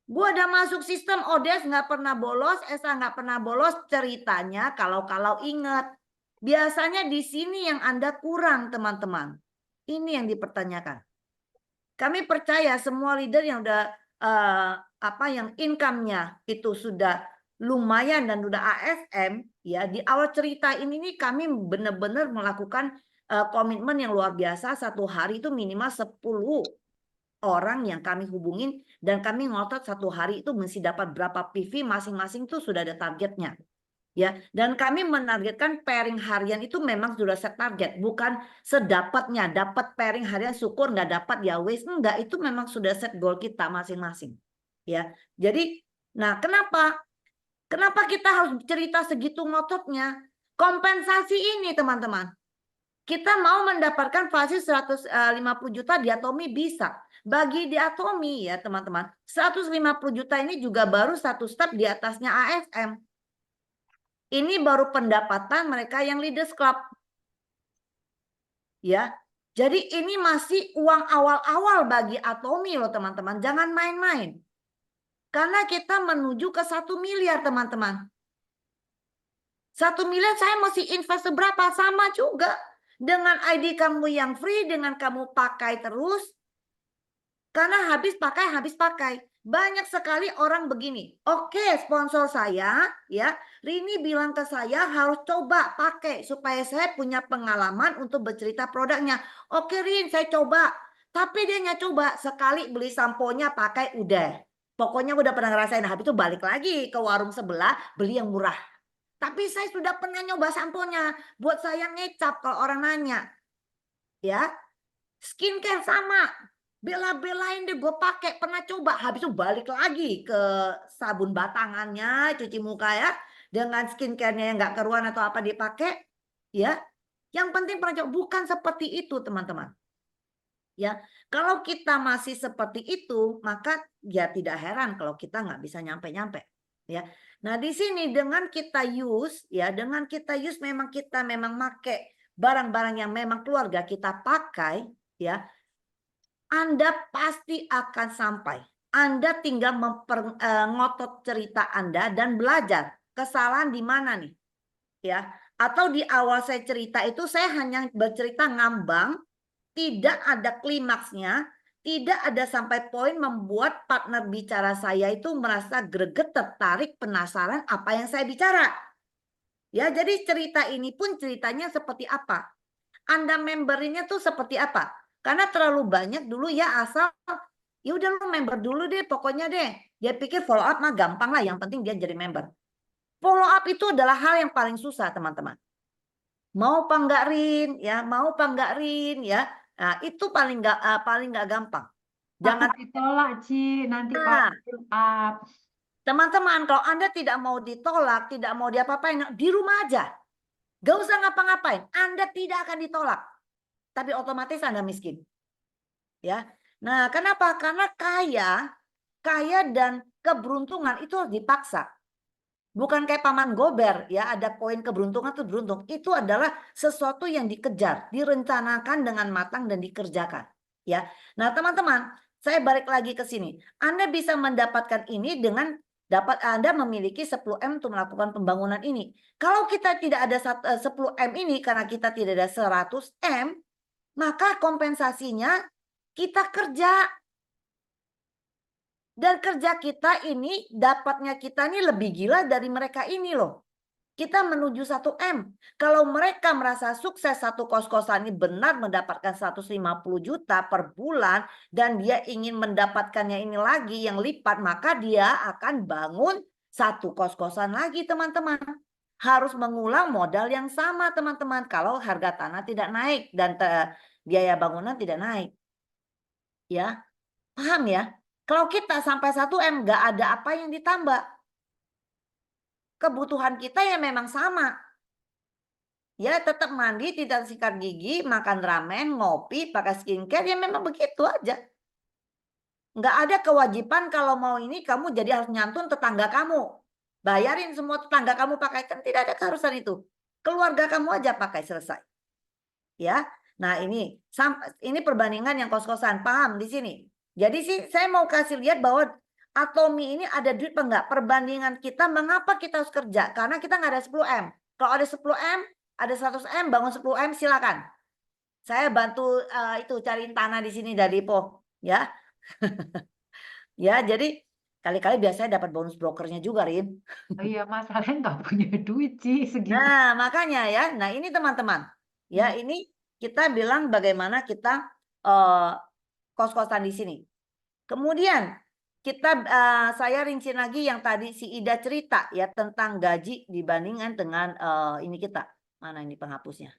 Gue udah masuk sistem, Odes nggak pernah bolos, Esa nggak pernah bolos. Ceritanya kalau ingat. Biasanya di sini yang Anda kurang, teman-teman. Ini yang dipertanyakan. Kami percaya semua leader yang udah yang income-nya itu sudah lumayan dan udah ASM, ya di awal cerita ini nih kami benar-benar melakukan komitmen yang luar biasa. Satu hari itu minimal 10 orang yang kami hubungin dan kami ngotot satu hari itu mesti dapat berapa PV, masing-masing tuh sudah ada targetnya. Ya, dan kami menargetkan pairing harian itu memang sudah set target, bukan sedapatnya dapat pairing harian syukur, nggak dapat ya wes, enggak, itu memang sudah set goal kita masing-masing. Ya. Jadi, nah kenapa kita harus cerita segitu ngototnya? Kompensasi ini, teman-teman. Kita mau mendapatkan fasis 150 juta di Atomi bisa. Bagi di Atomi ya teman-teman, 150 juta ini juga baru satu step di atasnya ASM. Ini baru pendapatan mereka yang Leaders Club. Ya. Jadi ini masih uang awal-awal bagi Atomi loh teman-teman. Jangan main-main. Karena kita menuju ke 1 miliar teman-teman. 1 miliar saya mesti invest berapa? Sama juga. Dengan ID kamu yang free, dengan kamu pakai terus. Karena habis pakai. Banyak sekali orang begini. Oke, sponsor saya, ya, Rini bilang ke saya harus coba pakai supaya saya punya pengalaman untuk bercerita produknya. Oke, Rin, saya coba. Tapi dia nggak coba. Sekali beli samponya pakai udah. Pokoknya udah pernah ngerasain. Habis itu balik lagi ke warung sebelah beli yang murah. Tapi saya sudah pernah nyoba samponya. Buat saya ngecap kalau orang nanya. Ya, skincare sama. Bela-belain deh gue pakai. Pernah coba. Habis itu balik lagi ke sabun batangannya. Cuci muka ya. Dengan skincare-nya yang gak keruan atau apa dipakai. Ya, yang penting pernah coba. Bukan seperti itu teman-teman. Ya, kalau kita masih seperti itu, maka ya tidak heran kalau kita nggak bisa nyampe-nyampe. Ya, nah di sini dengan kita use, ya dengan kita use memang kita make barang-barang yang memang keluarga kita pakai, ya, Anda pasti akan sampai. Anda tinggal ngotot cerita Anda dan belajar kesalahan di mana nih, ya. Atau di awal saya cerita itu saya hanya bercerita ngambang. Tidak ada klimaksnya, tidak ada sampai poin membuat partner bicara saya itu merasa greget, tertarik, penasaran apa yang saya bicara. Ya, jadi cerita ini pun ceritanya seperti apa? Anda memberinnya tuh seperti apa? Karena terlalu banyak dulu ya asal ya udah lu member dulu deh pokoknya deh. Dia pikir follow up mah gampang lah, yang penting dia jadi member. Follow up itu adalah hal yang paling susah, teman-teman. Mau apa enggak Rin, ya, mau apa enggak Rin, ya. Nah, itu paling nggak gampang. Jangan ditolak, Ci, nanti Nah, up. teman-teman, kalau Anda tidak mau ditolak, tidak mau diapa-apain, di rumah aja. Gak usah ngapa-ngapain. Anda tidak akan ditolak. Tapi otomatis Anda miskin. Ya. Nah, kenapa? Karena kaya dan keberuntungan itu harus dipaksa. Bukan kayak paman gober, ya, ada poin keberuntungan itu beruntung. Itu adalah sesuatu yang dikejar, direncanakan dengan matang dan dikerjakan. Ya, nah teman-teman, saya balik lagi ke sini. Anda bisa mendapatkan ini dengan Anda memiliki 10M untuk melakukan pembangunan ini. Kalau kita tidak ada 10M ini karena kita tidak ada 100M, maka kompensasinya kita kerja. Dan kerja kita ini, dapatnya kita ini lebih gila dari mereka ini loh. Kita menuju 1M. Kalau mereka merasa sukses satu kos-kosan ini benar mendapatkan 150 juta per bulan, dan dia ingin mendapatkannya ini lagi yang lipat, maka dia akan bangun satu kos-kosan lagi teman-teman. Harus mengulang modal yang sama teman-teman. Kalau harga tanah tidak naik dan biaya bangunan tidak naik. Ya, paham ya? Kalau kita sampai 1 M nggak ada apa yang ditambah. Kebutuhan kita ya memang sama. Ya tetap mandi, tidak sikat gigi, makan ramen, ngopi, pakai skincare, ya memang begitu aja. Nggak ada kewajiban kalau mau ini kamu jadi harus nyantun tetangga kamu. Bayarin semua tetangga kamu pakai, kan tidak ada keharusan itu. Keluarga kamu aja pakai, selesai. Ya. Nah, ini perbandingan yang kos-kosan, paham di sini. Jadi sih saya mau kasih lihat bahwa Atomi ini ada duit apa enggak? Perbandingan kita mengapa kita harus kerja? Karena kita nggak ada 10 M. Kalau ada 10 M, ada 100 M, bangun 10 M, silakan. Saya bantu itu cariin tanah di sini dari Po, ya. Ya, jadi kali-kali biasanya dapat bonus brokernya juga, Rin. Oh iya, masalahnya nggak punya duit sih segitu. Nah, makanya ya. Nah, ini teman-teman. Ya, ini kita bilang bagaimana kita kos-kosan di sini. Kemudian saya rinci lagi yang tadi si Ida cerita ya tentang gaji dibandingkan dengan ini kita. Mana ini penghapusnya?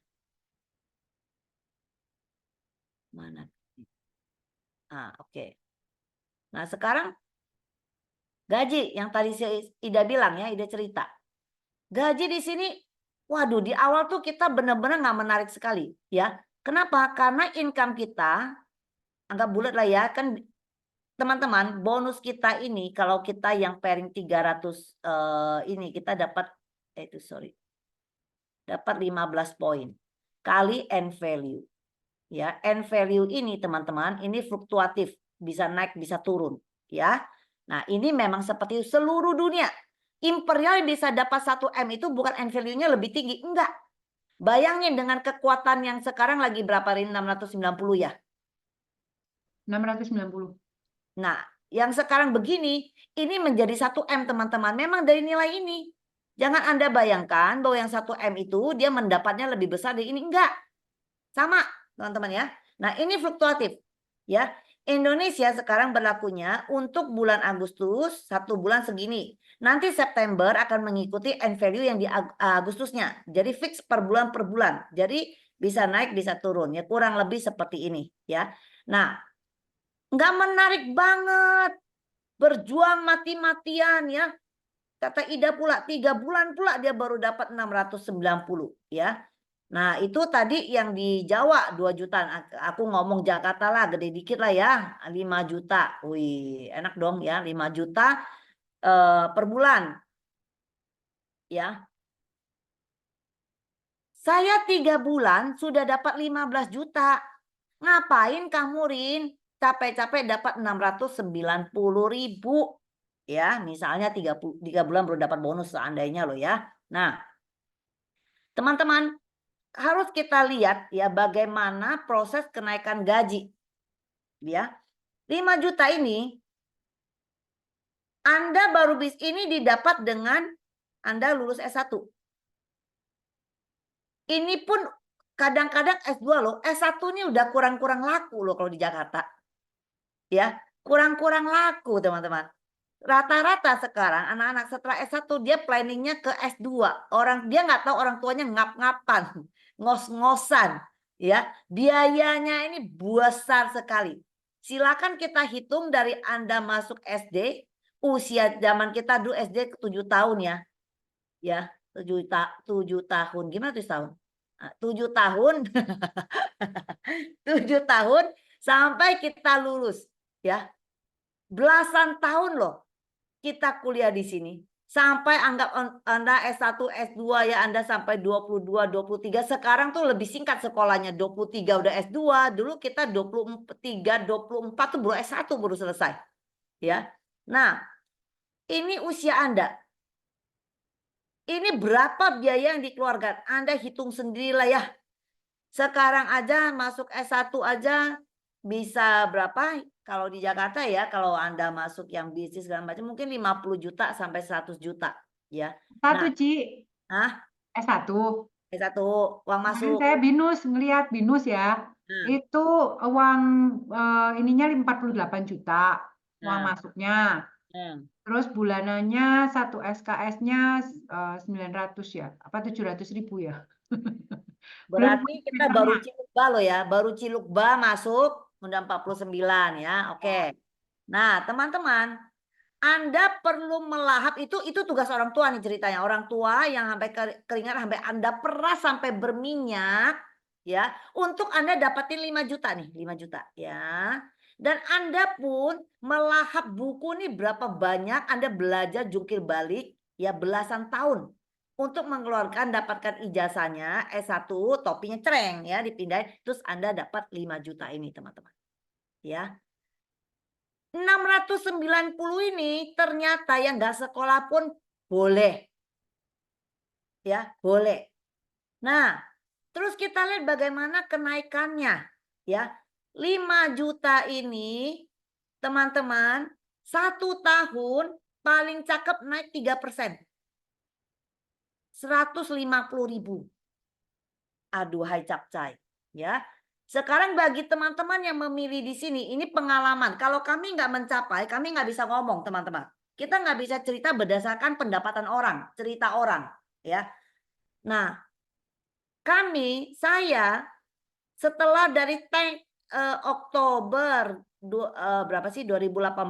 Mana? Oke. Nah, sekarang gaji yang tadi si Ida bilang ya, Ida cerita. Gaji di sini, waduh, di awal tuh kita benar-benar nggak menarik sekali ya. Kenapa? Karena income kita, anggap bulat lah ya, kan teman-teman, bonus kita ini kalau kita yang pairing 300 ini kita dapat dapat 15 poin kali N value. Ya, N value ini teman-teman, ini fluktuatif, bisa naik bisa turun ya. Nah, ini memang seperti seluruh dunia. Imperial bisa dapat 1 M itu bukan N value-nya lebih tinggi, enggak. Bayangin dengan kekuatan yang sekarang lagi berapa, Rin? 690 ya? 690. Nah, yang sekarang begini, ini menjadi 1 M teman-teman. Memang dari nilai ini. Jangan Anda bayangkan bahwa yang 1 M itu dia mendapatnya lebih besar dari ini. Enggak. Sama, teman-teman ya. Nah, ini fluktuatif. Ya, Indonesia sekarang berlakunya untuk bulan Agustus 1 bulan segini. Nanti September akan mengikuti N value yang di Agustusnya. Jadi fix per bulan. Jadi bisa naik bisa turun ya, kurang lebih seperti ini ya. Nah, nggak menarik banget, berjuang mati-matian ya. Kata Ida pula 3 bulan pula dia baru dapat 690 ya. Nah, itu tadi yang di Jawa 2 juta. Aku ngomong Jakarta lah, gede dikit lah ya, 5 juta. Wih, enak dong ya, 5 juta per bulan. Ya. Saya 3 bulan sudah dapat 15 juta. Ngapain kamu, Rin? Capek-capek dapat 690.000. Ya, misalnya 3 bulan baru dapat bonus seandainya loh ya. Nah, teman-teman, harus kita lihat ya bagaimana proses kenaikan gaji. Ya. 5 juta ini Anda baru ini didapat dengan Anda lulus S1. Ini pun kadang-kadang S2 loh. S1 ini udah kurang-kurang laku loh kalau di Jakarta. Ya, kurang-kurang laku teman-teman. Rata-rata sekarang anak-anak setelah S1 dia planningnya ke S2. Dia nggak tahu orang tuanya ngap-ngapan, ngos-ngosan, ya. Biayanya ini besar sekali. Silakan kita hitung dari Anda masuk SD, usia zaman kita dulu SD 7 tahun ya. Ya, 7 tahun. Gimana 7 tahun? 7 tahun. 7 tahun sampai kita lulus, ya. Belasan tahun loh kita kuliah di sini. Sampai anggap Anda S1, S2 ya, Anda sampai 22, 23. Sekarang tuh lebih singkat sekolahnya. 23 udah S2. Dulu kita 23, 24 tuh baru S1 baru selesai. Ya. Nah, ini usia Anda. Ini berapa biaya yang dikeluarkan? Anda hitung sendirilah ya. Sekarang aja masuk S1 aja bisa berapa? Kalau di Jakarta ya, kalau Anda masuk yang bisnis segala macam mungkin 50 juta sampai 100 juta ya. Satu, Nah, Ci. Hah? S1. S1 uang masuk. Saya ngelihat binus ya. Itu uang ininya 48 juta uang masuknya. Terus bulanannya satu SKS-nya 900 ya, apa 700.000 ya? Belum Berarti kita baru Cilukba loh ya, baru Cilukba masuk udah 49 ya. Oke. Nah, teman-teman, Anda perlu melahap itu tugas orang tua nih ceritanya. Orang tua yang sampai keringat sampai Anda peras sampai berminyak ya, untuk Anda dapatin 5 juta nih, 5 juta ya. Dan Anda pun melahap buku nih berapa banyak Anda belajar jungkir balik ya belasan tahun untuk mengeluarkan dapatkan ijazahnya S1 topinya cereng ya dipindahin terus Anda dapat 5 juta ini teman-teman. Ya. 690 ini ternyata yang nggak sekolah pun boleh. Ya, boleh. Nah, terus kita lihat bagaimana kenaikannya. Ya, 5 juta ini teman-teman 1 tahun paling cakep naik 3%. 150.000. Aduhai capcay, ya. Sekarang bagi teman-teman yang memilih di sini, ini pengalaman. Kalau kami nggak mencapai, kami nggak bisa ngomong, teman-teman. Kita nggak bisa cerita berdasarkan pendapatan orang, cerita orang, ya. Nah, saya setelah dari Oktober berapa sih 2018,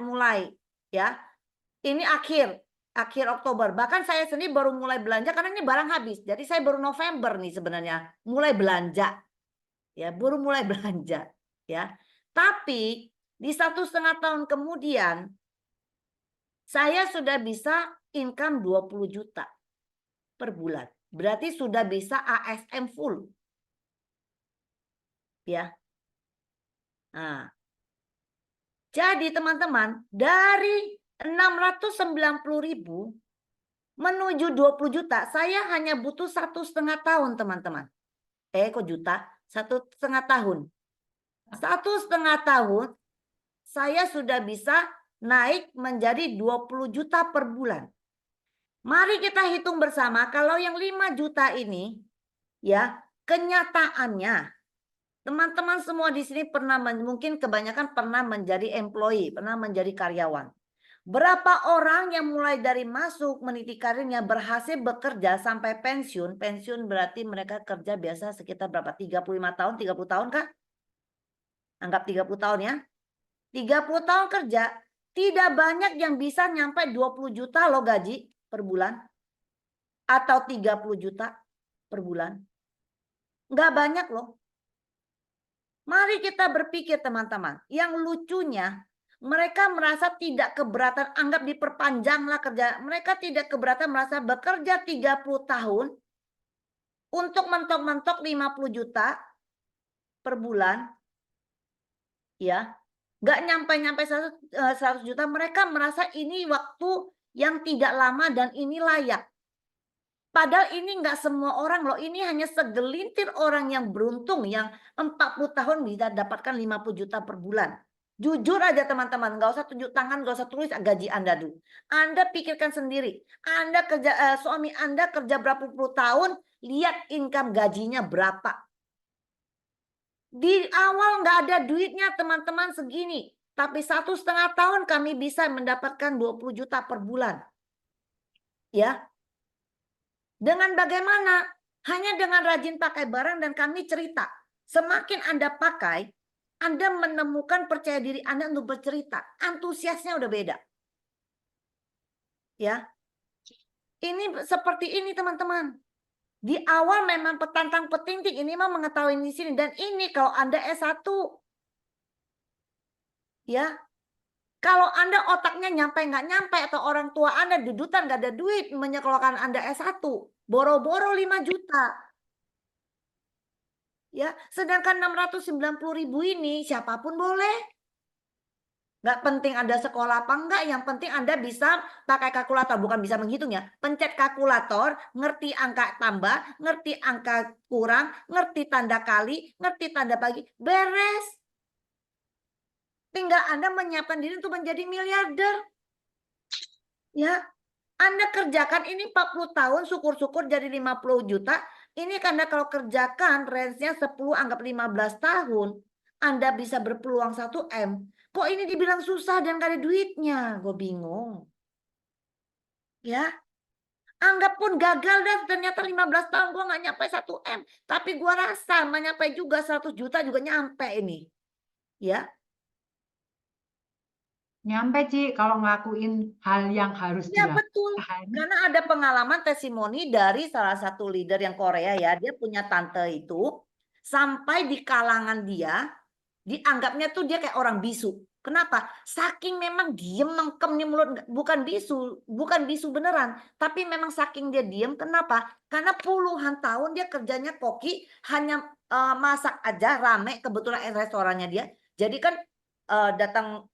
mulai, ya. Ini akhir Oktober. Bahkan saya sendiri baru mulai belanja karena ini barang habis. Jadi saya baru November nih sebenarnya mulai belanja. Ya, baru mulai belanja, ya. Tapi di 1,5 tahun kemudian saya sudah bisa income 20 juta per bulan. Berarti sudah bisa ASM full. Ya. Nah. Jadi teman-teman, dari 690.000 menuju 20 juta, saya hanya butuh 1,5 tahun, teman-teman. Kok juta? 1,5 tahun. 1,5 tahun, saya sudah bisa naik menjadi 20 juta per bulan. Mari kita hitung bersama, kalau yang 5 juta ini, ya, kenyataannya, teman-teman semua di sini pernah, mungkin kebanyakan pernah menjadi employee, pernah menjadi karyawan. Berapa orang yang mulai dari masuk meniti karirnya berhasil bekerja sampai pensiun? Pensiun berarti mereka kerja biasa sekitar berapa? 35 tahun, 30 tahun kah? Anggap 30 tahun ya. 30 tahun kerja, tidak banyak yang bisa nyampe 20 juta loh gaji per bulan. Atau 30 juta per bulan. Nggak banyak loh. Mari kita berpikir teman-teman. Yang lucunya, mereka merasa tidak keberatan, anggap diperpanjanglah kerja. Mereka tidak keberatan merasa bekerja 30 tahun untuk mentok-mentok 50 juta per bulan. Ya, nggak nyampe-nyampe 100 juta. Mereka merasa ini waktu yang tidak lama dan ini layak. Padahal ini nggak semua orang loh. Ini hanya segelintir orang yang beruntung yang 40 tahun bisa dapatkan 50 juta per bulan. Jujur aja teman-teman, nggak usah tunjuk tangan, nggak usah tulis gaji Anda dulu. Anda pikirkan sendiri. Anda kerja, suami Anda kerja berapa puluh tahun, lihat income gajinya berapa. Di awal nggak ada duitnya teman-teman segini. Tapi 1,5 tahun kami bisa mendapatkan 20 juta per bulan. Ya. Dengan bagaimana? Hanya dengan rajin pakai barang dan kami cerita. Semakin Anda pakai, Anda menemukan percaya diri Anda untuk bercerita. Antusiasnya udah beda. Ya. Ini seperti ini teman-teman. Di awal memang petantang petinting ini mah mengetahui di sini. Dan ini kalau Anda S1. Ya. Kalau Anda otaknya nyampe nggak nyampe atau orang tua Anda dudutan nggak ada duit menyekolahkan Anda S1. Boro-boro 5 juta. Ya, sedangkan 690.000 ini siapapun boleh. Nggak penting Anda sekolah apa enggak, yang penting Anda bisa pakai kalkulator, bukan bisa menghitung ya. Pencet kalkulator, ngerti angka tambah, ngerti angka kurang, ngerti tanda kali, ngerti tanda bagi, beres. Tinggal Anda menyiapkan diri untuk menjadi miliarder. Ya, Anda kerjakan ini 40 tahun, syukur-syukur jadi 50 juta. Ini karena kalau kerjakan range-nya 10, anggap 15 tahun. Anda bisa berpeluang 1 M. Kok ini dibilang susah dan gak ada duitnya? Gue bingung. Ya, anggap pun gagal dan ternyata 15 tahun gue gak nyampe 1 M. Tapi gue rasa nyampe juga 100 juta juga nyampe ini. Ya, Nyampe, Ci, kalau ngelakuin hal yang harus ya betul. dilakukan. Karena ada pengalaman testimoni dari salah satu leader yang Korea ya. Dia punya tante itu. Sampai di kalangan dia, dianggapnya tuh dia kayak orang bisu. Kenapa? Saking memang diem mengkem nih mulut, bukan bisu beneran, tapi memang saking dia diem. Kenapa? Karena puluhan tahun dia kerjanya koki, hanya masak aja rame, kebetulan restorannya dia. Jadi kan datang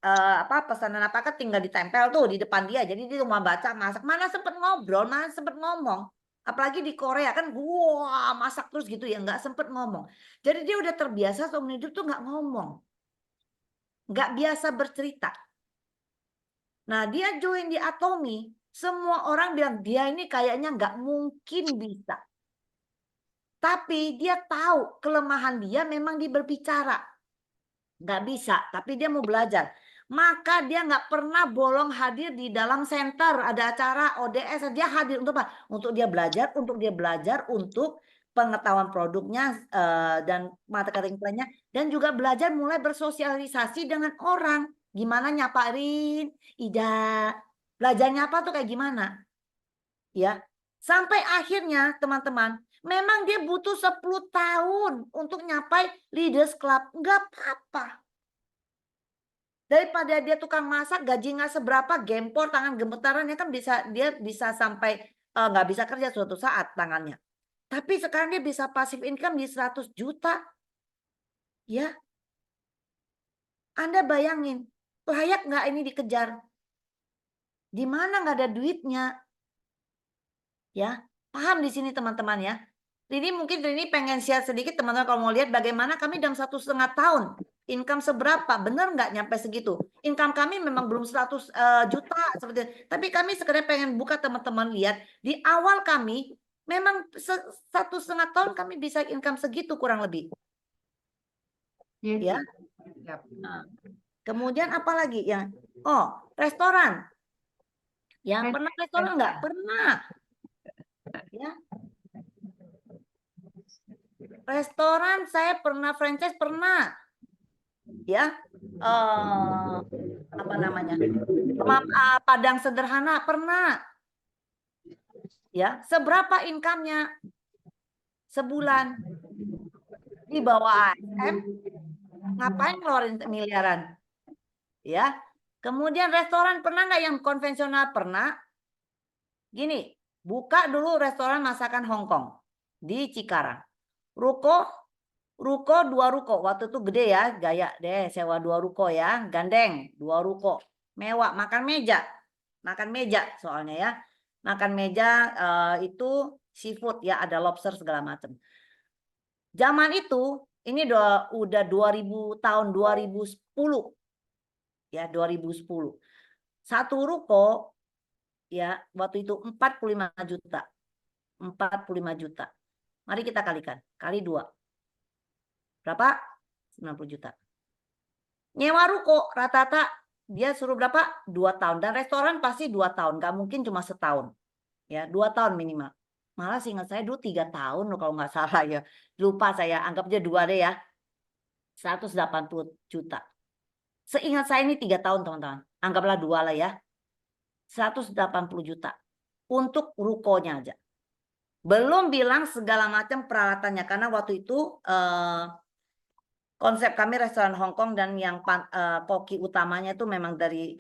pesanan apa kan tinggal ditempel tuh di depan dia. Jadi dia cuma baca masak, mana sempet ngobrol, mana sempet ngomong. Apalagi di Korea kan wah masak terus gitu ya, nggak sempet ngomong. Jadi dia udah terbiasa seumur hidup tuh nggak ngomong. Nggak biasa bercerita. Nah dia join di Atomy, semua orang bilang dia ini kayaknya nggak mungkin bisa. Tapi dia tahu kelemahan dia memang dia berbicara. Nggak bisa, tapi dia mau belajar. Maka dia nggak pernah bolong hadir di dalam center. Ada acara ODS, dia hadir untuk apa? Untuk dia belajar untuk pengetahuan produknya dan marketing plan-nya. Dan juga belajar mulai bersosialisasi dengan orang. Gimana nyapain, Ida. Belajarnya apa tuh kayak gimana? Ya, sampai akhirnya teman-teman, memang dia butuh 10 tahun untuk nyapai Leaders Club. Nggak apa-apa. Daripada dia tukang masak, gaji nggak seberapa, gempor, tangan gemetaran, ya kan dia bisa sampai nggak bisa kerja suatu saat tangannya. Tapi sekarang dia bisa passive income di 100 juta. Ya, Anda bayangin, layak nggak ini dikejar? Di mana nggak ada duitnya? Ya, paham di sini teman-teman ya. Mungkin Rini pengen share sedikit teman-teman kalau mau lihat bagaimana kami dalam 1,5 tahun. Income seberapa? Benar nggak nyampe segitu? Income kami memang belum 100 juta seperti itu. Tapi kami sekedar pengen buka teman-teman lihat. Di awal kami memang 1,5 tahun kami bisa income segitu kurang lebih. Ya. Nah, Kemudian apa lagi ya? Oh, restoran. Ya, pernah restoran nggak? Pernah. Ya. Restoran saya pernah, franchise pernah. Ya. Apa namanya? Padang sederhana pernah. Ya, seberapa income-nya? Sebulan. Di bawah ASM, ngapain ngeluarin miliaran? Ya. Kemudian restoran pernah nggak yang konvensional? Pernah. Gini, buka dulu restoran masakan Hong Kong di Cikarang. Ruko 2 ruko. Waktu itu gede ya, gaya deh sewa 2 ruko ya, gandeng 2 ruko. Mewah, makan meja soalnya ya. Makan meja itu seafood ya, ada lobster segala macam. Zaman itu ini udah 2000 tahun 2010. Ya, 2010. Satu ruko ya, waktu itu 45 juta. 45 juta. Mari kita kalikan, kali 2. Berapa? 90 juta. Nyewa ruko rata-rata dia suruh berapa? 2 tahun. Dan restoran pasti 2 tahun. Gak mungkin cuma setahun. Ya, 2 tahun minimal. Malah seingat saya dulu 3 tahun loh kalau nggak salah ya. Lupa saya, anggap aja 2 deh ya. 180 juta. Seingat saya ini 3 tahun teman-teman. Anggaplah 2 lah ya. 180 juta. Untuk rukonya aja. Belum bilang segala macam peralatannya. Karena waktu itu konsep kami restoran Hong Kong dan yang koki utamanya itu memang dari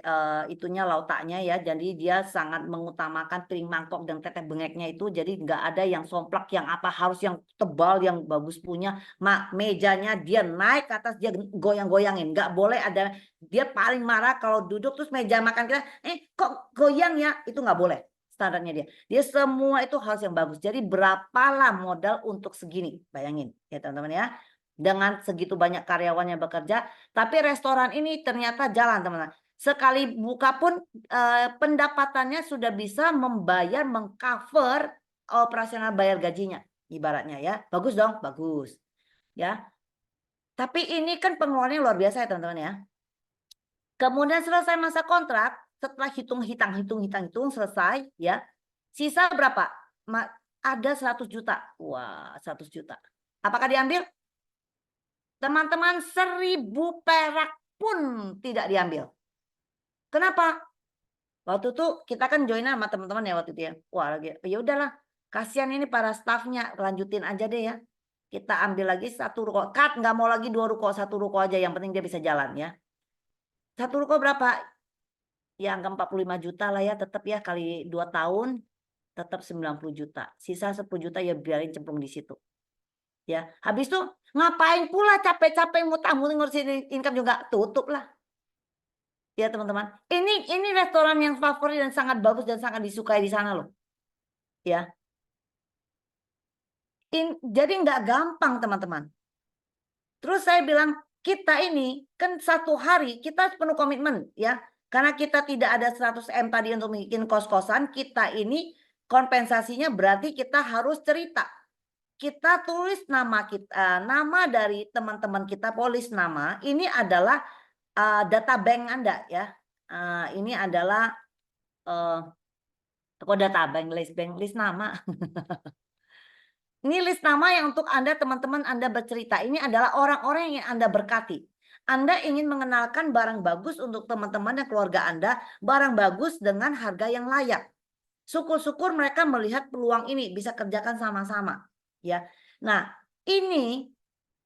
itunya lautaknya ya. Jadi dia sangat mengutamakan piring mangkok dan tetek bengeknya itu. Jadi nggak ada yang somplak yang apa harus yang tebal yang bagus punya. Mejanya dia naik ke atas dia goyang-goyangin. Nggak boleh ada, dia paling marah kalau duduk terus meja makan kita kok goyang ya, itu nggak boleh. Standarnya dia. Dia semua itu harus yang bagus. Jadi berapalah modal untuk segini? Bayangin ya teman-teman ya. Dengan segitu banyak karyawan yang bekerja, tapi restoran ini ternyata jalan teman-teman. Sekali buka pun pendapatannya sudah bisa membayar, mengcover operasional bayar gajinya, ibaratnya ya. Bagus dong, bagus. Ya. Tapi ini kan pengeluarannya luar biasa ya teman-teman ya. Kemudian selesai masa kontrak, setelah hitung selesai ya. Sisa berapa? Ada 100 juta. Wah, 100 juta. Apakah diambil? Teman-teman, 1.000 perak pun tidak diambil. Kenapa? Waktu itu kita kan join sama teman-teman ya waktu itu ya. Wah, lagi ya udahlah. Kasihan ini para stafnya, lanjutin aja deh ya. Kita ambil lagi 1 ruko. Cut, nggak mau lagi 2 ruko, 1 ruko aja. Yang penting dia bisa jalan ya. 1 ruko berapa? Ya angka 45 juta lah ya, tetap ya kali 2 tahun tetap 90 juta. Sisa 10 juta ya biarin cemplung di situ. Ya, habis itu ngapain pula capek-capek ngutang-ngutin ngurusin income juga, tutup lah. Ya teman-teman, ini restoran yang favorit dan sangat bagus dan sangat disukai di sana loh. Ya, jadi nggak gampang teman-teman. Terus saya bilang kita ini kan 1 hari kita penuh komitmen ya, karena kita tidak ada 100 M tadi untuk bikin kos-kosan. Kita ini kompensasinya berarti kita harus cerita. Kita tulis nama kita, nama dari teman-teman kita, polis nama. Ini adalah data bank Anda ya. Ini adalah kok data bank, list nama. Ini list nama yang untuk Anda teman-teman Anda bercerita. Ini adalah orang-orang yang Anda berkati. Anda ingin mengenalkan barang bagus untuk teman-teman dan keluarga Anda, barang bagus dengan harga yang layak. Syukur-syukur mereka melihat peluang ini bisa kerjakan sama-sama, ya. Nah, ini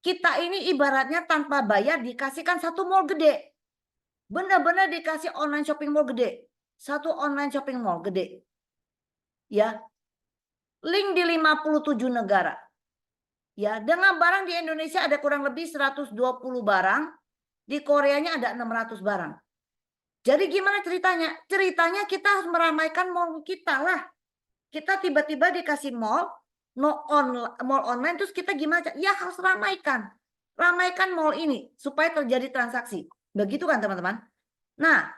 kita ini ibaratnya tanpa bayar dikasihkan 1 mall gede. Benar-benar dikasih online shopping mall gede. 1 online shopping mall gede. Ya. Link di 57 negara. Ya, dengan barang di Indonesia ada kurang lebih 120 barang, di Koreanya ada 600 barang. Jadi gimana ceritanya? Ceritanya kita harus meramaikan mall kita lah. Kita tiba-tiba dikasih mall online, terus kita gimana? Ya harus ramaikan. Ramaikan mall ini supaya terjadi transaksi. Begitu kan teman-teman? Nah,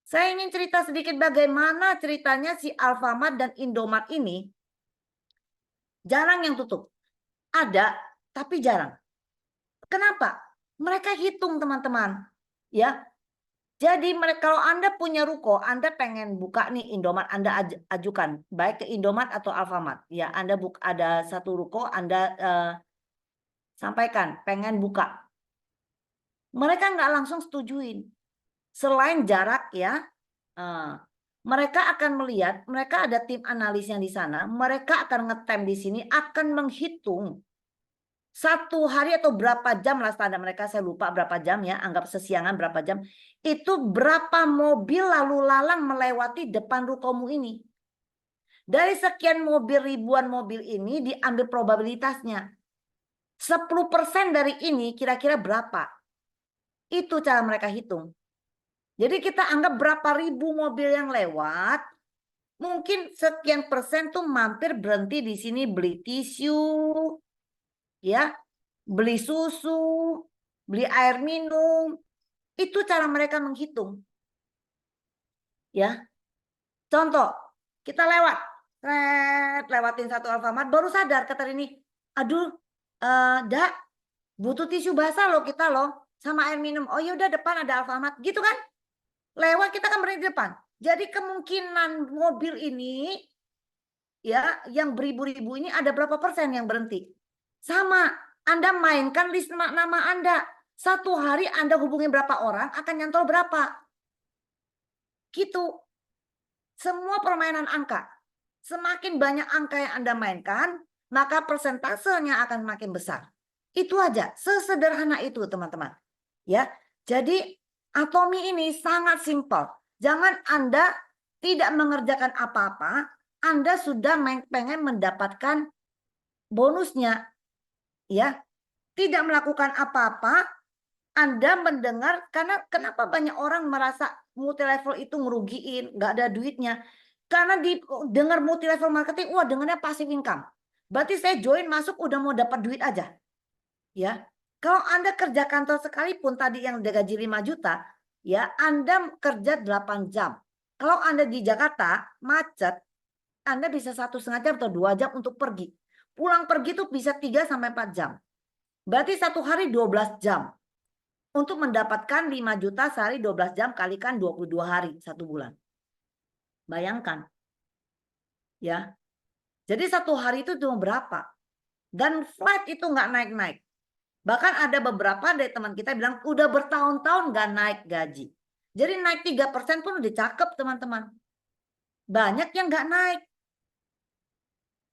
saya ingin cerita sedikit bagaimana ceritanya si Alfamart dan Indomart ini jarang yang tutup. Ada, tapi jarang. Kenapa? Mereka hitung teman-teman. Ya. Jadi kalau Anda punya ruko, Anda pengen buka nih Indomart, Anda ajukan. Baik ke Indomart atau Alfamart. Ya, Anda ada 1 ruko, Anda sampaikan, pengen buka. Mereka nggak langsung setujuin. Selain jarak ya, mereka akan melihat, mereka ada tim analis yang di sana, mereka akan ngetem di sini, akan menghitung 1 hari atau berapa jam lah standar mereka, saya lupa berapa jam ya, anggap sesiangan berapa jam, itu berapa mobil lalu lalang melewati depan rukomu ini. Dari sekian mobil, ribuan mobil ini diambil probabilitasnya. 10% dari ini kira-kira berapa? Itu cara mereka hitung. Jadi kita anggap berapa ribu mobil yang lewat, mungkin sekian persen tuh mampir berhenti di sini beli tisu, ya, beli susu, beli air minum. Itu cara mereka menghitung. Ya. Contoh, kita lewatin 1 Alfamart, baru sadar kata ini, aduh, Dak, butuh tisu basah loh kita loh, sama air minum. Oh ya udah depan ada Alfamart, gitu kan? Lewat kita kan berhenti di depan. Jadi kemungkinan mobil ini ya yang beribu-ribu ini ada berapa persen yang berhenti? Sama, Anda mainkan list nama Anda. 1 hari Anda hubungi berapa orang akan nyantol berapa. Gitu. Semua permainan angka. Semakin banyak angka yang Anda mainkan, maka persentasenya akan makin besar. Itu aja, sesederhana itu teman-teman. Ya. Jadi Atomi ini sangat simpel. Jangan Anda tidak mengerjakan apa-apa, Anda sudah pengen mendapatkan bonusnya. Ya. Tidak melakukan apa-apa, Anda mendengar, karena kenapa banyak orang merasa multi level itu ngerugiin, nggak ada duitnya. Karena dengar multi level marketing, wah dengarnya passive income. Berarti saya join masuk udah mau dapat duit aja. Ya. Kalau Anda kerja kantor sekalipun tadi yang gaji 5 juta, ya Anda kerja 8 jam. Kalau Anda di Jakarta macet, Anda bisa 1,5 jam atau 2 jam untuk pergi. Pulang pergi itu bisa 3 sampai 4 jam. Berarti satu hari 12 jam. Untuk mendapatkan 5 juta sehari 12 jam kalikan 22 hari satu bulan. Bayangkan. Ya. Jadi satu hari itu cuma berapa? Dan flat itu nggak naik-naik. Bahkan ada beberapa dari teman kita bilang udah bertahun-tahun nggak naik gaji. Jadi naik 3% pun udah cakep teman-teman. Banyak yang nggak naik.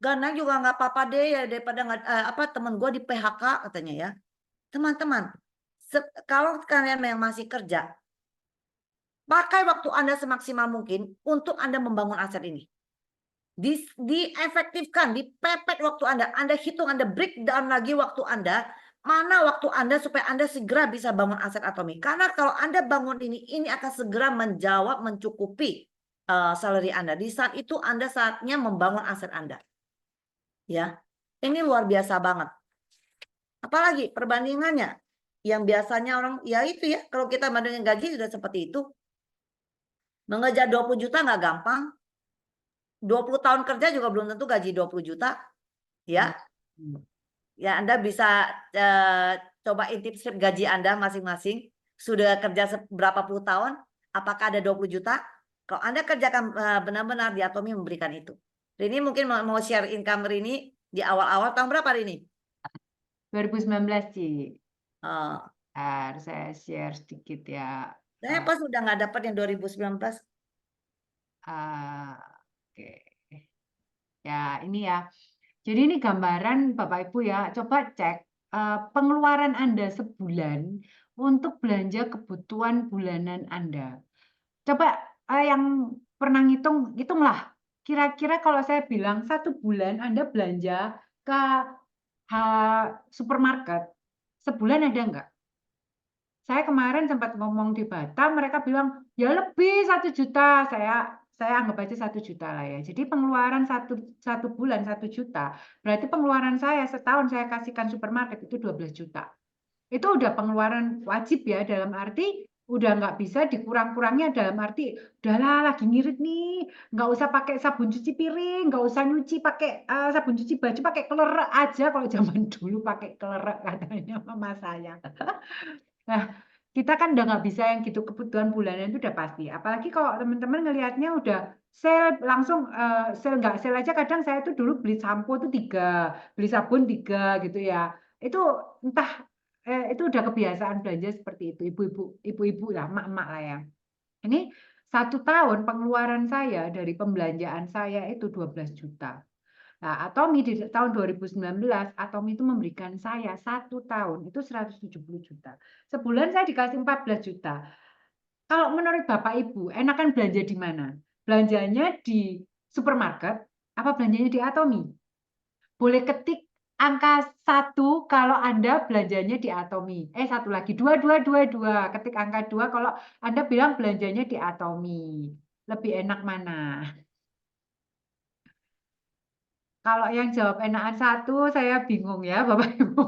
Nggak naik juga nggak apa-apa deh ya daripada nggak teman gue di PHK katanya ya. Teman-teman, kalau kalian yang masih kerja, pakai waktu Anda semaksimal mungkin untuk Anda membangun aset ini. Diefektifkan, dipepet waktu Anda hitung, Anda breakdown lagi waktu Anda, mana waktu Anda supaya Anda segera bisa bangun aset Atomi. Karena kalau Anda bangun ini akan segera menjawab, mencukupi salary Anda. Di saat itu Anda saatnya membangun aset Anda. Ya, ini luar biasa banget. Apalagi perbandingannya, yang biasanya orang, ya itu ya, kalau kita bandingin gaji sudah seperti itu. Mengejar 20 juta nggak gampang. 20 tahun kerja juga belum tentu gaji 20 juta. Ya. Ya, Anda bisa coba intip slip gaji Anda masing-masing. Sudah kerja berapa puluh tahun? Apakah ada 20 juta? Kalau Anda kerjakan benar-benar di Atomi memberikan itu. Rini mungkin mau share income Rini di awal-awal tahun berapa Rini? 2019, Ci. Oh. Saya share sedikit ya. Saya pas udah nggak dapat yang 2019. Oke. Ya, ini ya. Jadi ini gambaran Bapak Ibu ya. Coba cek pengeluaran Anda sebulan untuk belanja kebutuhan bulanan Anda. Coba yang pernah hitunglah. Kira-kira kalau saya bilang satu bulan Anda belanja ke supermarket, sebulan ada nggak? Saya kemarin sempat ngomong di Batam, mereka bilang, ya lebih 1 juta. Saya anggap aja 1 juta lah ya. Jadi pengeluaran satu bulan 1 juta, berarti pengeluaran saya setahun saya kasihkan supermarket itu 12 juta. Itu udah pengeluaran wajib ya, dalam arti udah nggak bisa dikurang-kurangnya, dalam arti udahlah lagi ngirit nih, nggak usah pakai sabun cuci piring, nggak usah nyuci pakai sabun cuci baju, pakai kelerek aja. Kalau zaman dulu pakai kelerek katanya mama saya. Nah, kita kan udah nggak bisa yang gitu, kebutuhan bulanan itu udah pasti. Apalagi kalau teman-teman ngelihatnya udah sale langsung, sale nggak sale aja kadang saya tuh dulu beli sampo tuh 3, beli sabun 3 gitu ya. Itu entah itu udah kebiasaan belanja seperti itu, ibu-ibu lah, emak-emak lah ya. Ini 1 tahun pengeluaran saya dari pembelanjaan saya itu 12 juta. Nah, Atomi di tahun 2019, Atomi itu memberikan saya 1 tahun itu 170 juta. Sebulan saya dikasih 14 juta. Kalau menurut Bapak Ibu, enakan belanja di mana? Belanjanya di supermarket, apa belanjanya di Atomi? Boleh ketik angka 1 kalau Anda belanjanya di Atomi. Satu lagi, 2222. Ketik angka 2 kalau Anda bilang belanjanya di Atomi. Lebih enak mana? Kalau yang jawab enakan 1, saya bingung ya Bapak Ibu.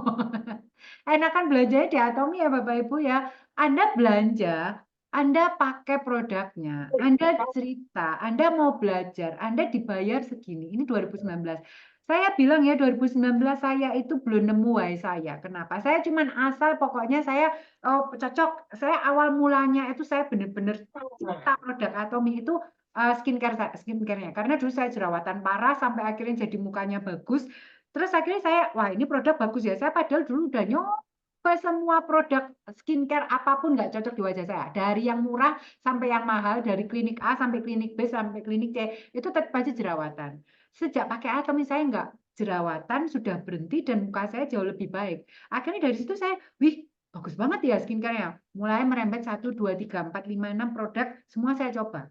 Enakan belanjanya di Atomi ya Bapak Ibu ya. Anda belanja, Anda pakai produknya, Anda cerita, Anda mau belajar, Anda dibayar segini. Ini 2019. Saya bilang ya 2019 saya itu belum nemu why saya. Kenapa? Saya cuman asal pokoknya saya cocok. Saya awal mulanya itu saya benar-benar cinta produk Atomi itu skincare-nya. Karena dulu saya jerawatan parah sampai akhirnya jadi mukanya bagus. Terus akhirnya saya, wah ini produk bagus ya. Saya padahal dulu udah nyoba semua produk skincare apapun nggak cocok di wajah saya. Dari yang murah sampai yang mahal, dari klinik A sampai klinik B sampai klinik C, itu tetap aja jerawatan. Sejak pakai Atomi saya nggak jerawatan, sudah berhenti dan muka saya jauh lebih baik. Akhirnya dari situ saya, wih bagus banget ya skincare-nya. Mulai merembet 1, 2, 3, 4, 5, 6 produk, semua saya coba.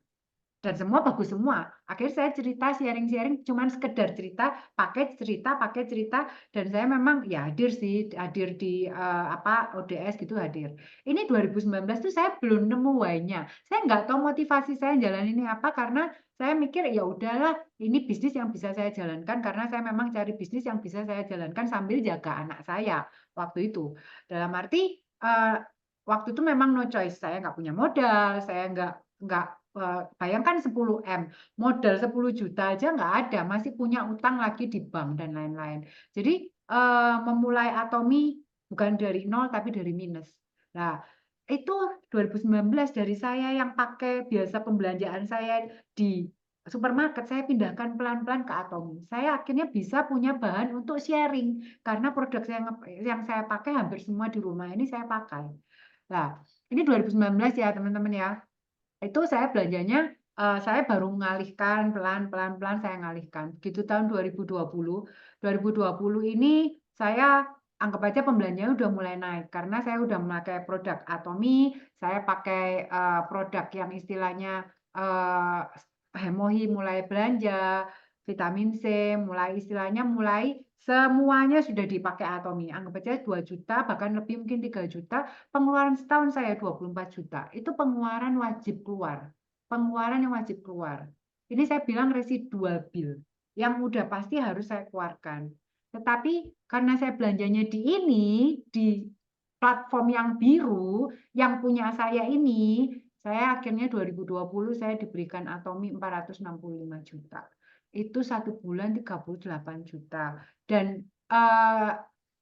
Dan semua bagus semua. Akhirnya saya cerita, sharing-sharing, cuman sekedar cerita, pakai cerita, dan saya memang ya hadir di ODS gitu hadir. Ini 2019 tuh saya belum nemu why-nya. Saya nggak tahu motivasi saya jalan ini apa, karena saya mikir ya udahlah, ini bisnis yang bisa saya jalankan, karena saya memang cari bisnis yang bisa saya jalankan sambil jaga anak saya waktu itu. Dalam arti waktu itu memang no choice, saya nggak punya modal, saya nggak bayangkan 10M, modal 10 juta aja nggak ada, masih punya utang lagi di bank dan lain-lain. Jadi memulai Atomi bukan dari nol tapi dari minus. Nah, itu 2019 dari saya yang pakai biasa pembelanjaan saya di supermarket, saya pindahkan pelan-pelan ke Atomi. Saya akhirnya bisa punya bahan untuk sharing karena produk yang saya pakai hampir semua di rumah ini saya pakai. Nah, ini 2019 ya teman-teman ya. Itu saya belanjanya saya baru mengalihkan pelan-pelan saya ngalihkan. Begitu tahun 2020 ini saya anggap aja pembelanjanya udah mulai naik karena saya udah memakai produk Atomi, saya pakai produk yang istilahnya Hemohi mulai belanja, vitamin C mulai istilahnya mulai semuanya sudah dipakai Atomi. Anggap aja 2 juta bahkan lebih mungkin 3 juta, pengeluaran setahun saya 24 juta. Itu pengeluaran wajib keluar. Pengeluaran yang wajib keluar. Ini saya bilang residual bill yang udah pasti harus saya keluarkan. Tetapi karena saya belanjanya di platform yang biru, yang punya saya ini, saya akhirnya 2020 saya diberikan Atomi 465 juta. Itu 1 bulan 38 juta. Dan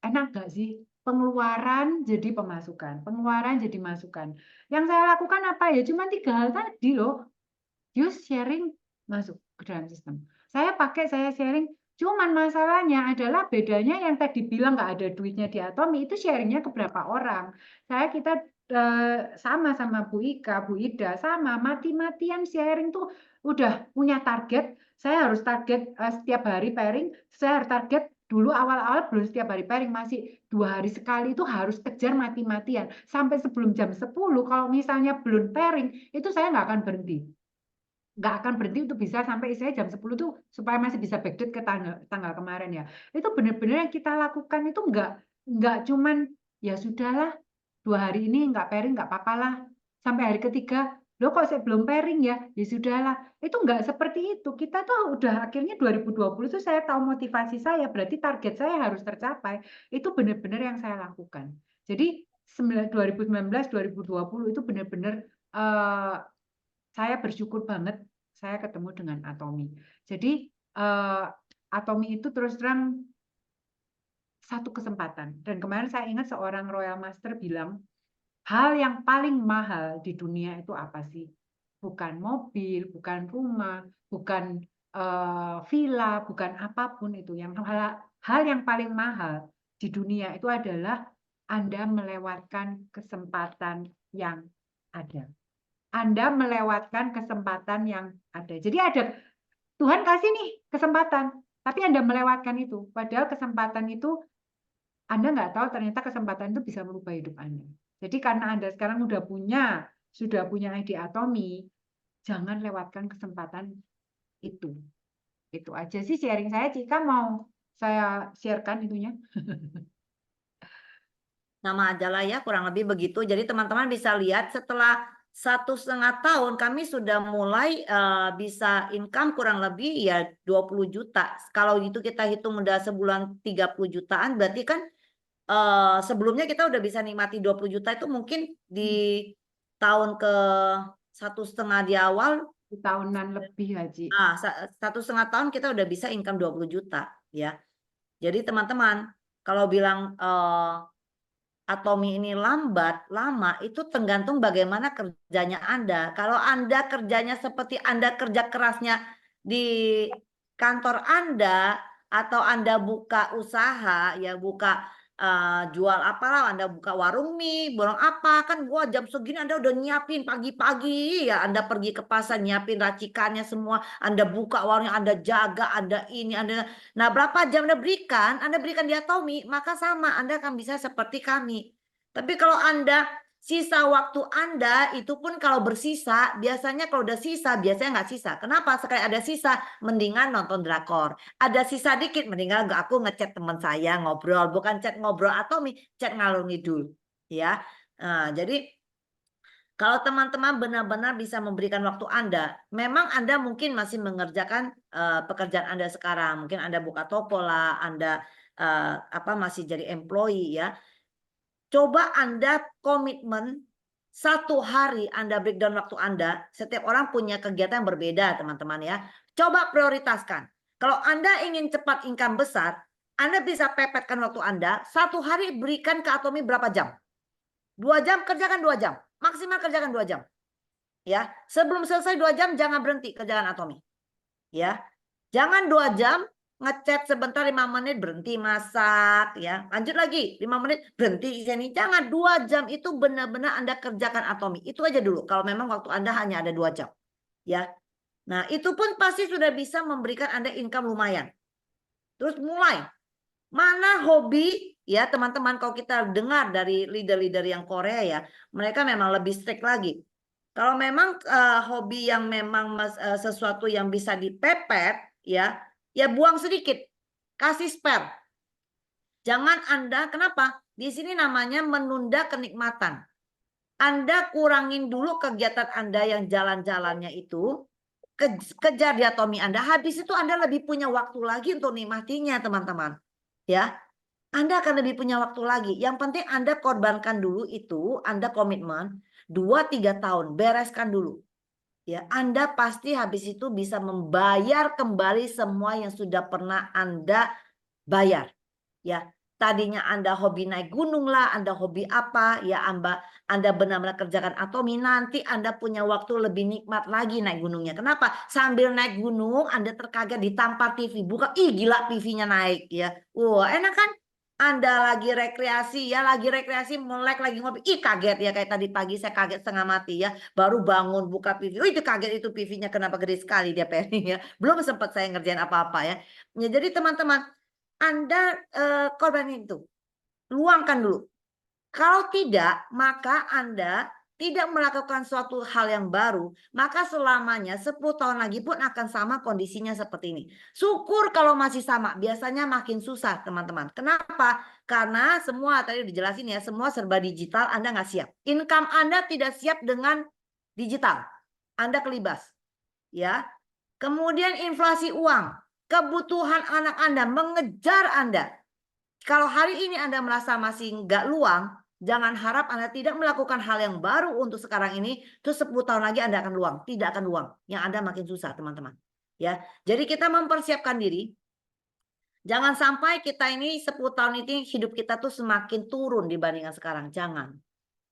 enak gak sih? Pengeluaran jadi pemasukan, pengeluaran jadi masukan. Yang saya lakukan apa ya? Cuma 3 hal tadi loh. Use, sharing, masuk ke dalam sistem. Saya sharing. Cuman masalahnya adalah bedanya yang tadi bilang nggak ada duitnya di Atomi itu sharingnya ke berapa orang. Kita sama Bu Ika, Bu Ida, sama mati-matian sharing tuh udah punya target. Saya harus target setiap hari pairing. Saya harus target dulu awal-awal belum setiap hari pairing, masih 2 hari sekali itu harus kejar mati-matian. Sampai sebelum jam 10 kalau misalnya belum pairing itu saya nggak akan berhenti. Nggak akan berhenti untuk bisa sampai istilahnya jam 10 tuh supaya masih bisa backdate ke tanggal kemarin ya. Itu benar-benar yang kita lakukan itu nggak cuman ya sudahlah 2 hari ini nggak pairing nggak apa-apa lah. Sampai hari ketiga, loh kok saya belum pairing ya? Ya sudahlah. Itu nggak seperti itu. Kita tuh udah akhirnya 2020 tuh saya tahu motivasi saya, berarti target saya harus tercapai. Itu benar-benar yang saya lakukan. Jadi 2019, 2020 itu benar-benar saya bersyukur banget saya ketemu dengan Atomi. Jadi Atomi itu terus terang satu kesempatan. Dan kemarin saya ingat seorang Royal Master bilang, hal yang paling mahal di dunia itu apa sih? Bukan mobil, bukan rumah, bukan villa, bukan apapun itu. Hal yang paling mahal di dunia itu adalah Anda melewatkan kesempatan yang ada. Anda melewatkan kesempatan yang ada. Jadi Tuhan kasih nih kesempatan, tapi Anda melewatkan itu. Padahal kesempatan itu Anda nggak tahu ternyata kesempatan itu bisa merubah hidup Anda. Jadi karena Anda sekarang sudah punya ide Atomi, jangan lewatkan kesempatan itu. Itu aja sih sharing saya. Cika mau saya sharekan itunya. Nama aja lah ya, kurang lebih begitu. Jadi teman-teman bisa lihat setelah 1,5 tahun kami sudah mulai bisa income kurang lebih ya 20 juta. Kalau itu kita hitung udah sebulan 30 jutaan, berarti kan sebelumnya kita udah bisa nikmati 20 juta itu mungkin di tahun ke 1,5 di awal. Di tahunan lebih Haji. 1,5 tahun kita udah bisa income 20 juta ya. Jadi teman-teman kalau bilang Atomi ini lama, itu tergantung bagaimana kerjanya Anda. Kalau Anda kerjanya seperti Anda kerja kerasnya di kantor Anda, atau Anda buka usaha, ya buka jual apalah, Anda buka warung mie, borong apa, kan gua jam segini Anda udah nyiapin pagi-pagi, ya Anda pergi ke pasar nyiapin racikannya semua, Anda buka warungnya, Anda jaga, Anda ini, nah berapa jam Anda berikan di Atomi, maka sama Anda akan bisa seperti kami. Tapi kalau Anda sisa waktu Anda itu pun kalau bersisa, biasanya kalau udah sisa, biasanya nggak sisa. Kenapa? Sekali ada sisa, mendingan nonton drakor. Ada sisa dikit, mendingan aku ngechat teman saya, ngobrol. Bukan chat ngobrol Atomi, chat ngalur ngidul. Ya, jadi kalau teman-teman benar-benar bisa memberikan waktu Anda, memang Anda mungkin masih mengerjakan pekerjaan Anda sekarang. Mungkin Anda buka toko lah, Anda masih jadi employee ya. Coba Anda komitmen 1 hari Anda breakdown waktu Anda. Setiap orang punya kegiatan yang berbeda teman-teman ya. Coba prioritaskan. Kalau Anda ingin cepat income besar, Anda bisa pepetkan waktu Anda, 1 hari berikan ke Atomi berapa jam? 2 jam, kerjakan 2 jam. Maksimal kerjakan 2 jam. Ya, sebelum selesai 2 jam jangan berhenti kerjakan Atomi. Ya. Jangan 2 jam ngechat sebentar 5 menit berhenti masak ya. Lanjut lagi 5 menit berhenti sini. Jangan 2 jam itu benar-benar Anda kerjakan Atomi. Itu aja dulu kalau memang waktu Anda hanya ada 2 jam. Ya. Nah, itu pun pasti sudah bisa memberikan Anda income lumayan. Terus mulai mana hobi ya teman-teman, kalau kita dengar dari leader-leader yang Korea ya, mereka memang lebih strict lagi. Kalau memang hobi yang memang sesuatu yang bisa dipepet ya buang sedikit, kasih spare. Jangan Anda, kenapa? Di sini namanya menunda kenikmatan. Anda kurangin dulu kegiatan Anda yang jalan-jalannya itu, kejar di Atomi Anda, habis itu Anda lebih punya waktu lagi untuk nikmatinya teman-teman. Ya, Anda akan lebih punya waktu lagi. Yang penting Anda korbankan dulu itu, Anda komitmen 2-3 tahun, bereskan dulu. Ya, Anda pasti habis itu bisa membayar kembali semua yang sudah pernah Anda bayar. Ya, tadinya Anda hobi naik gunung lah, Anda hobi apa, ya Anda benar-benar kerjakan Atomi, nanti Anda punya waktu lebih nikmat lagi naik gunungnya. Kenapa? Sambil naik gunung Anda terkaget ditampar TV, buka, ih gila TV-nya naik ya. Wah, enak kan? Anda lagi rekreasi ya, lagi rekreasi melek lagi ngopi, ih kaget ya, kayak tadi pagi saya kaget setengah mati ya, baru bangun buka PV, oh itu kaget, itu PV-nya kenapa gede sekali dia pengen ya, belum sempat saya ngerjain apa-apa ya. Ya jadi teman-teman, Anda korbanin itu, luangkan dulu. Kalau tidak, maka Anda tidak melakukan suatu hal yang baru, maka selamanya 10 tahun lagi pun akan sama kondisinya seperti ini. Syukur kalau masih sama, biasanya makin susah teman-teman. Kenapa? Karena semua tadi dijelasin ya, semua serba digital, Anda nggak siap. Income Anda tidak siap dengan digital, Anda kelibas. Ya. Kemudian inflasi uang, kebutuhan anak Anda mengejar Anda. Kalau hari ini Anda merasa masih nggak luang, jangan harap Anda tidak melakukan hal yang baru untuk sekarang ini, terus 10 tahun lagi Anda akan luang. Tidak akan luang. Yang Anda makin susah, teman-teman. Ya, jadi kita mempersiapkan diri. Jangan sampai kita ini 10 tahun ini hidup kita tuh semakin turun dibandingkan sekarang. Jangan.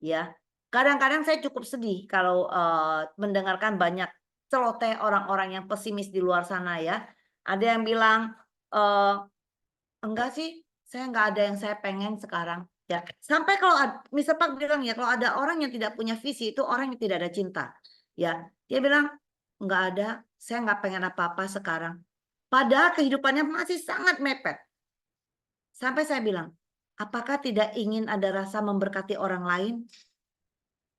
Ya. Kadang-kadang saya cukup sedih kalau mendengarkan banyak celoteh orang-orang yang pesimis di luar sana ya. Ada yang bilang, enggak sih, saya nggak ada yang saya pengen sekarang. Ya, sampai kalau Mr. Park bilang ya, kalau ada orang yang tidak punya visi itu orang yang tidak ada cinta. Ya, dia bilang nggak ada, saya nggak pengen apa-apa sekarang. Padahal kehidupannya masih sangat mepet. Sampai saya bilang, apakah tidak ingin ada rasa memberkati orang lain?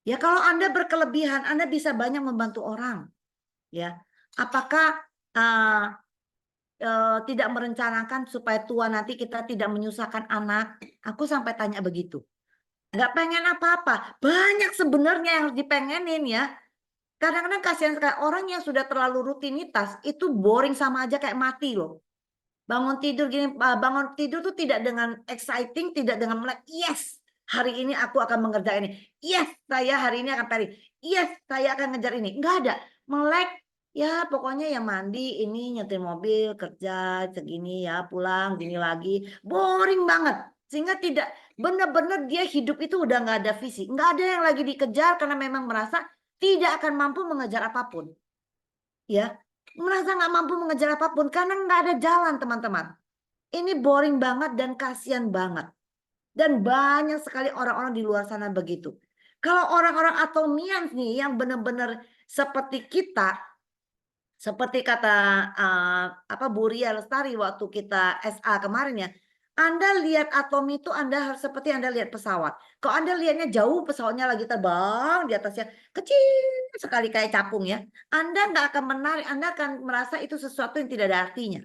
Ya, kalau Anda berkelebihan, Anda bisa banyak membantu orang. Ya, apakah tidak merencanakan supaya tua nanti kita tidak menyusahkan anak? Aku sampai tanya begitu. Nggak pengen apa-apa. Banyak sebenarnya yang harus dipengenin ya. Kadang-kadang kasihan sekali orang yang sudah terlalu rutinitas itu boring sama aja kayak mati loh. Bangun tidur gini, bangun tidur tuh tidak dengan exciting, tidak dengan melek. Yes, hari ini aku akan mengerjakan ini. Yes, saya hari ini akan peri. Yes, saya akan ngejar ini. Nggak ada. Melek, ya pokoknya ya mandi, ini nyetir mobil, kerja, segini ya, pulang, gini lagi. Boring banget. Sehingga tidak, benar-benar dia hidup itu udah nggak ada visi. Nggak ada yang lagi dikejar karena memang merasa tidak akan mampu mengejar apapun. Ya, merasa nggak mampu mengejar apapun karena nggak ada jalan teman-teman. Ini boring banget dan kasihan banget. Dan banyak sekali orang-orang di luar sana begitu. Kalau orang-orang atomians nih yang benar-benar seperti kita, seperti kata Bu Ria Lestari waktu kita SA kemarin ya, Anda lihat Atomi itu Anda harus seperti Anda lihat pesawat. Kalau Anda lihatnya jauh, pesawatnya lagi terbang di atasnya kecil sekali kayak capung ya, Anda nggak akan menarik, Anda akan merasa itu sesuatu yang tidak ada artinya.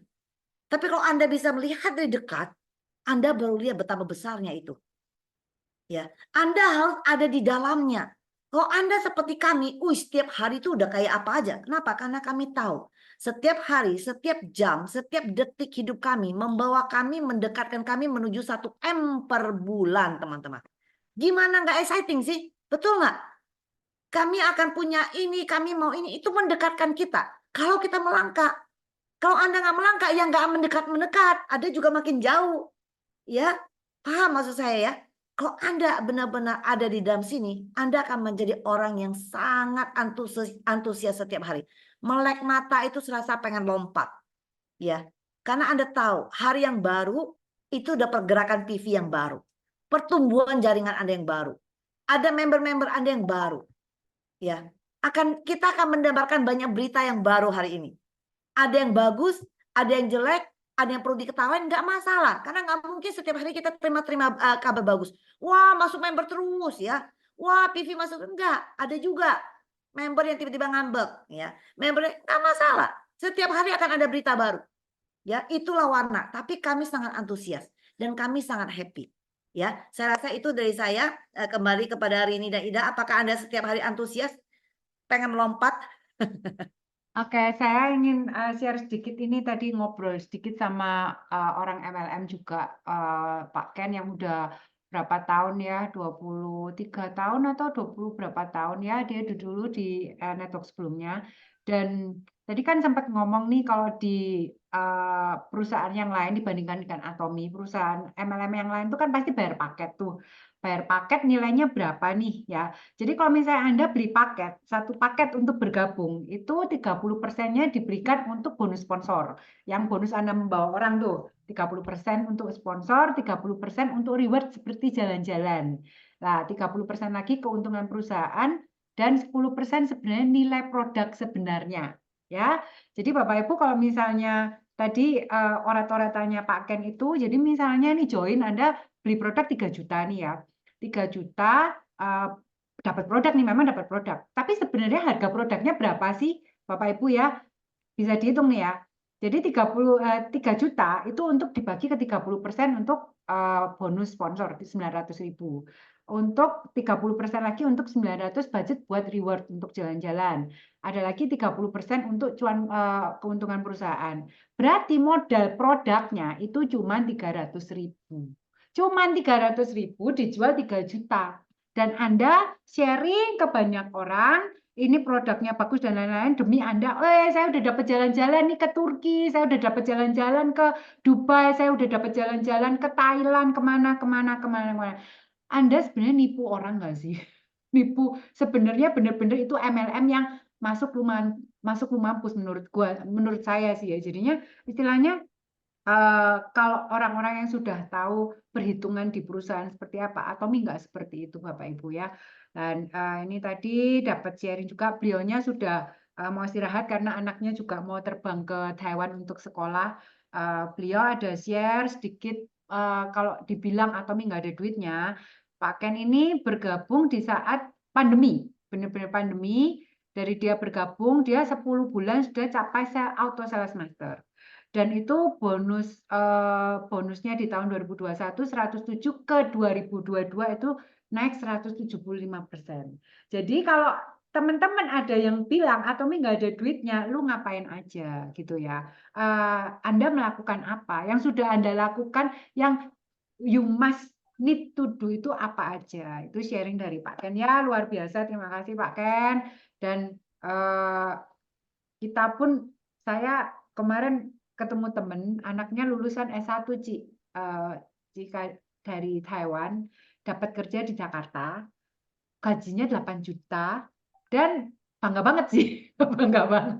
Tapi kalau Anda bisa melihat dari dekat, Anda baru lihat betapa besarnya itu. Ya, Anda harus ada di dalamnya. Kalau Anda seperti kami, setiap hari itu udah kayak apa aja. Kenapa? Karena kami tahu setiap hari, setiap jam, setiap detik hidup kami membawa kami, mendekatkan kami menuju 1 M per bulan, teman-teman. Gimana nggak exciting sih? Betul nggak? Kami akan punya ini, kami mau ini. Itu mendekatkan kita. Kalau kita melangkah, Kalau Anda nggak melangkah, ya nggak mendekat-mendekat, Anda juga makin jauh. Ya, paham maksud saya ya? Kalau Anda benar-benar ada di dalam sini, Anda akan menjadi orang yang sangat antusias setiap hari. Melek mata itu serasa pengen lompat. Ya, karena Anda tahu hari yang baru itu udah pergerakan PV yang baru. Pertumbuhan jaringan Anda yang baru. Ada member-member Anda yang baru. Ya, kita akan mendapatkan banyak berita yang baru hari ini. Ada yang bagus, ada yang jelek, ada yang perlu diketahui, nggak masalah. Karena nggak mungkin setiap hari kita terima kabar bagus. Wah, masuk member terus ya. Wah, PV masuk. Enggak, ada juga member yang tiba-tiba ngambek ya. Member nggak masalah. Setiap hari akan ada berita baru. Ya, itulah warna. Tapi kami sangat antusias dan kami sangat happy. Ya, saya rasa itu dari saya. Kembali kepada Rini dan Ida, apakah Anda setiap hari antusias, pengen melompat? Oke, saya ingin share sedikit ini tadi ngobrol sedikit sama orang MLM juga, Pak Ken yang udah berapa tahun ya, 23 tahun atau 20 berapa tahun ya, dia dulu di network sebelumnya. Dan tadi kan sempat ngomong nih kalau di perusahaan yang lain dibandingkan dengan Atomi, perusahaan MLM yang lain itu kan pasti bayar paket tuh. Bayar paket nilainya berapa nih ya. Jadi kalau misalnya Anda beli paket, satu paket untuk bergabung, itu 30%-nya diberikan untuk bonus sponsor. Yang bonus Anda membawa orang tuh, 30% untuk sponsor, 30% untuk reward seperti jalan-jalan. Nah, 30% lagi keuntungan perusahaan, dan 10% sebenarnya nilai produk sebenarnya. Ya, jadi Bapak Ibu kalau misalnya tadi orat-oratannya Pak Ken itu, jadi misalnya nih join Anda beli produk 3 juta nih ya. 3 juta dapat produk nih, memang dapat produk. Tapi sebenarnya harga produknya berapa sih Bapak Ibu ya? Bisa dihitung nih ya. Jadi 3 juta itu untuk dibagi ke 30% untuk bonus sponsor 900.000. Untuk 30% lagi untuk 900 budget buat reward untuk jalan-jalan. Ada lagi 30% untuk keuntungan perusahaan. Berarti modal produknya itu cuma 300.000. Cuman 300.000 dijual 3 juta. Dan Anda sharing ke banyak orang, ini produknya bagus dan lain-lain, demi Anda, saya udah dapat jalan-jalan nih ke Turki, saya udah dapat jalan-jalan ke Dubai, saya udah dapat jalan-jalan ke Thailand, kemana. Anda sebenarnya nipu orang nggak sih? Nipu, sebenarnya benar-benar itu MLM yang masuk lu mampus menurut saya sih ya. Jadinya istilahnya kalau orang-orang yang sudah tahu perhitungan di perusahaan seperti apa, Atomi nggak seperti itu Bapak Ibu ya. Dan ini tadi dapat sharing juga, beliaunya sudah mau istirahat karena anaknya juga mau terbang ke Taiwan untuk sekolah. Beliau ada share sedikit, kalau dibilang Atomi nggak ada duitnya, Pak Ken ini bergabung di saat pandemi, benar-benar pandemi. Dari dia bergabung, dia 10 bulan sudah capai auto sales master. Dan itu bonusnya di tahun 2021 107 ke 2022 itu naik 175%. Jadi kalau teman-teman ada yang bilang Atomi nggak ada duitnya, lu ngapain aja gitu ya. Anda melakukan apa? Yang sudah Anda lakukan, yang you must need to do itu apa aja. Itu sharing dari Pak Ken ya, luar biasa. Terima kasih Pak Ken. Dan kita pun, saya kemarin ketemu temen, anaknya lulusan S1, jika dari Taiwan, dapat kerja di Jakarta, gajinya 8 juta, dan bangga banget sih, bangga banget.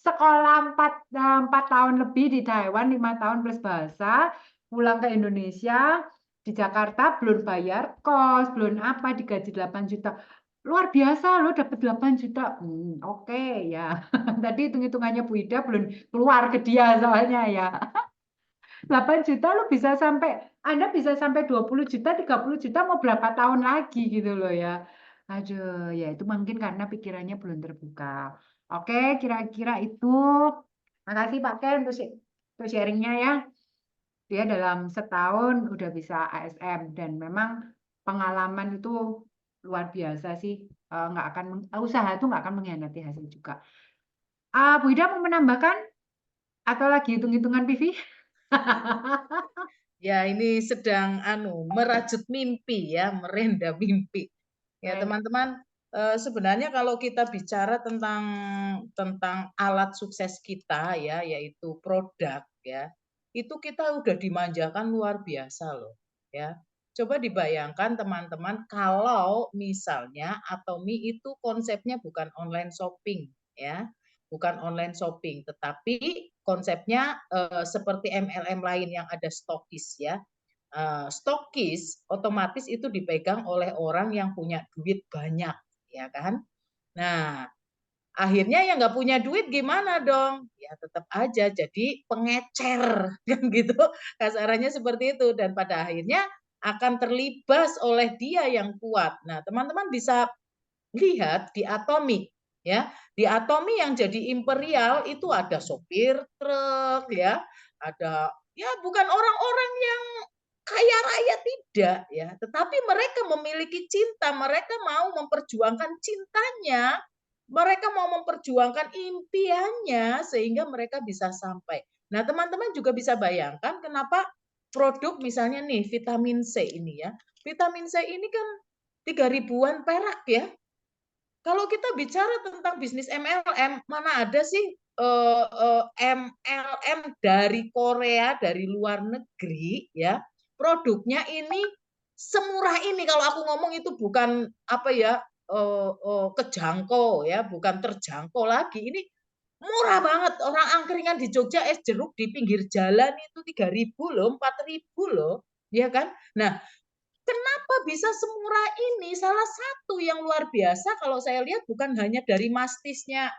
Sekolah 4 tahun lebih di Taiwan, 5 tahun plus bahasa, pulang ke Indonesia, di Jakarta belum bayar kos, belum apa, digaji 8 juta. Luar biasa, lo dapat 8 juta. Oke, ya. Tadi hitung-hitungannya Bu Ida belum keluar ke dia soalnya ya. 8 juta lo bisa sampai, Anda bisa sampai 20 juta, 30 juta mau berapa tahun lagi gitu loh ya. Aduh, ya itu mungkin karena pikirannya belum terbuka. Oke, kira-kira itu. Makasih Pak Ken untuk sharingnya ya. Dia dalam setahun udah bisa ASM, dan memang pengalaman itu luar biasa sih. Nggak akan usaha itu nggak akan mengkhianati hasil juga. Bu Ida mau menambahkan atau lagi hitung-hitungan PV? Ya, ini sedang merajut mimpi ya, merenda mimpi. Ya, teman-teman, Sebenarnya kalau kita bicara tentang alat sukses kita ya, yaitu produk ya, itu kita udah dimanjakan luar biasa loh ya. Coba dibayangkan teman-teman kalau misalnya Atomi itu konsepnya bukan online shopping ya, bukan online shopping, tetapi konsepnya seperti MLM lain yang ada stokis ya. Stokis otomatis itu dipegang oleh orang yang punya duit banyak, ya kan? Nah, akhirnya yang nggak punya duit gimana dong? Ya tetap aja jadi pengecer, kan gitu. Kasarannya seperti itu. Dan pada akhirnya akan terlibas oleh dia yang kuat. Nah, teman-teman bisa lihat di Atomi, ya. Di Atomi yang jadi imperial itu ada sopir truk, ya, ada ya bukan orang-orang yang kaya raya tidak ya, tetapi mereka memiliki cinta, mereka mau memperjuangkan cintanya, mereka mau memperjuangkan impiannya sehingga mereka bisa sampai. Nah, teman-teman juga bisa bayangkan kenapa produk misalnya nih vitamin C ini ya. Vitamin C ini kan 3.000-an perak ya. Kalau kita bicara tentang bisnis MLM, mana ada sih MLM dari Korea, dari luar negeri ya, produknya ini semurah ini. Kalau aku ngomong itu bukan apa ya, kejangkau ya, bukan terjangkau lagi. Ini murah banget. Orang angkringan di Jogja es jeruk di pinggir jalan itu 3.000 loh, 4.000 loh, ya kan? Nah, kenapa bisa semurah ini? Salah satu yang luar biasa kalau saya lihat bukan hanya dari mastisnya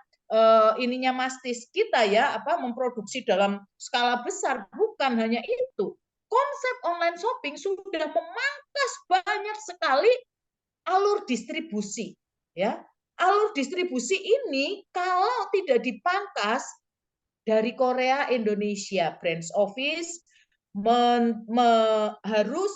ininya mastis kita ya, apa memproduksi dalam skala besar, bukan hanya itu. Konsep online shopping sudah memangkas banyak sekali alur distribusi, ya. Alur distribusi ini kalau tidak dipangkas dari Korea, Indonesia, branch office harus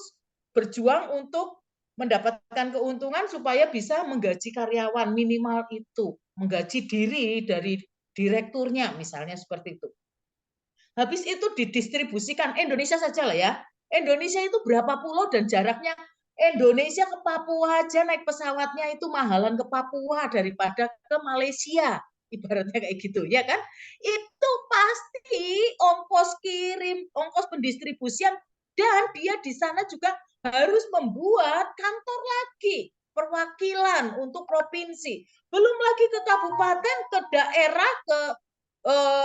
berjuang untuk mendapatkan keuntungan supaya bisa menggaji karyawan minimal itu, menggaji diri dari direkturnya misalnya seperti itu. Habis itu didistribusikan Indonesia saja lah ya. Indonesia itu berapa pulau dan jaraknya Indonesia ke Papua aja naik pesawatnya itu mahalan ke Papua daripada ke Malaysia. Ibaratnya kayak gitu ya kan? Itu pasti ongkos kirim, ongkos pendistribusian dan dia di sana juga harus membuat kantor lagi, perwakilan untuk provinsi. Belum lagi ke kabupaten, ke daerah, ke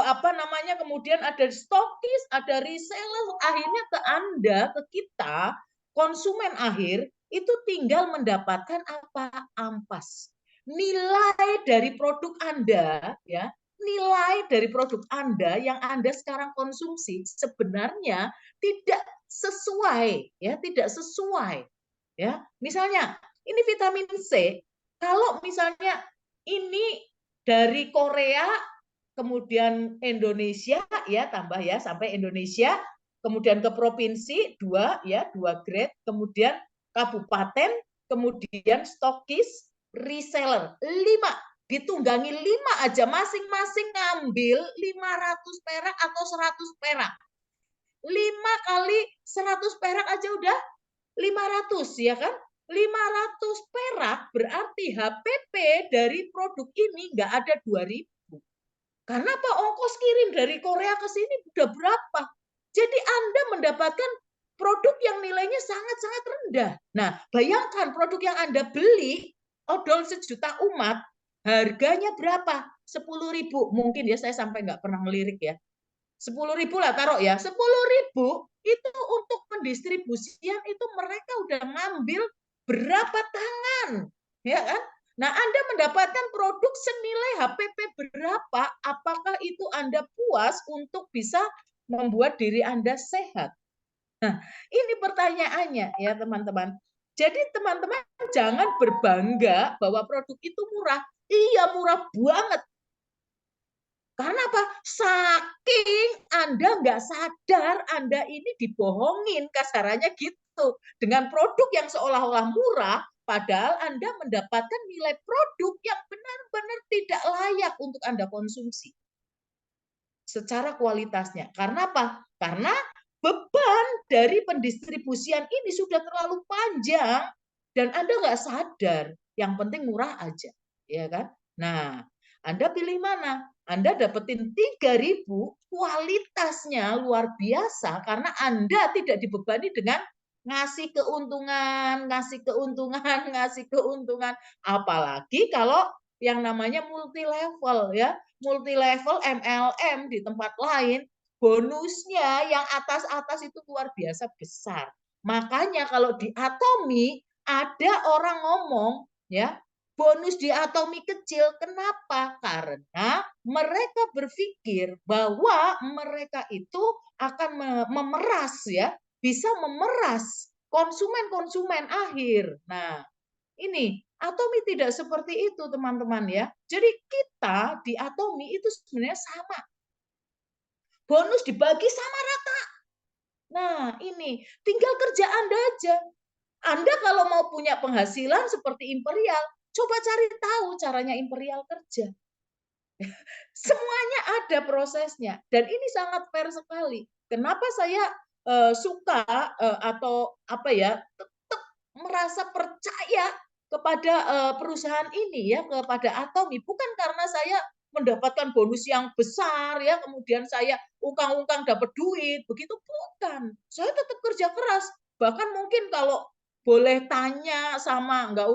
apa namanya, kemudian ada stokis, ada reseller, akhirnya ke Anda, ke kita, konsumen akhir, itu tinggal mendapatkan apa? Ampas. Nilai dari produk Anda, ya, nilai dari produk Anda yang Anda sekarang konsumsi sebenarnya tidak sesuai, ya, tidak sesuai. Ya, misalnya ini vitamin C, kalau misalnya ini dari Korea kemudian Indonesia ya tambah ya sampai Indonesia, kemudian ke provinsi 2 ya, 2 grade, kemudian kabupaten, kemudian stokis, reseller 5, ditunggangi 5 aja masing-masing ngambil 500 perak atau 100 perak. 5 kali 100 perak aja udah 500 ya kan? 500 perak berarti HPP dari produk ini nggak ada 2.000. Karena apa? Ongkos kirim dari Korea ke sini udah berapa? Jadi Anda mendapatkan produk yang nilainya sangat-sangat rendah. Nah, bayangkan produk yang Anda beli, odol sejuta umat, harganya berapa? 10.000. Mungkin ya, saya sampai nggak pernah ngelirik ya. 10.000 lah taruh ya. 10.000 itu untuk pendistribusian itu mereka udah ngambil berapa tangan. Ya kan? Nah, Anda mendapatkan produk senilai HPP berapa? Apakah itu Anda puas untuk bisa membuat diri Anda sehat? Nah, ini pertanyaannya ya, teman-teman. Jadi, teman-teman jangan berbangga bahwa produk itu murah. Iya, murah banget. Karena apa? Saking Anda nggak sadar Anda ini dibohongin, kasarannya gitu. Dengan produk yang seolah-olah murah, padahal Anda mendapatkan nilai produk yang benar-benar tidak layak untuk Anda konsumsi. Secara kualitasnya. Karena apa? Karena beban dari pendistribusian ini sudah terlalu panjang. dan Anda nggak sadar, yang penting murah aja, ya kan? Nah, Anda pilih mana? Anda dapetin 3.000, kualitasnya luar biasa karena Anda tidak dibebani dengan ngasih keuntungan, ngasih keuntungan, ngasih keuntungan. Apalagi kalau yang namanya multi level ya, multi level MLM di tempat lain, bonusnya yang atas-atas itu luar biasa besar. Makanya kalau di Atomi ada orang ngomong ya, bonus di Atomi kecil. Kenapa? Karena mereka berpikir bahwa mereka itu akan memeras ya, bisa memeras konsumen-konsumen akhir. Nah, ini Atomi tidak seperti itu, teman-teman ya. Jadi kita di Atomi itu sebenarnya sama. Bonus dibagi sama rata. Nah, ini tinggal kerja Anda aja. Anda kalau mau punya penghasilan seperti Imperial, coba cari tahu caranya Imperial kerja. Semuanya ada prosesnya dan ini sangat fair sekali. Kenapa saya suka atau apa ya, tetap merasa percaya kepada perusahaan ini ya, kepada Atomi, bukan karena saya mendapatkan bonus yang besar ya, kemudian saya ungkang-ungkang dapat duit, begitu bukan. Saya tetap kerja keras. Bahkan mungkin kalau boleh tanya sama nggak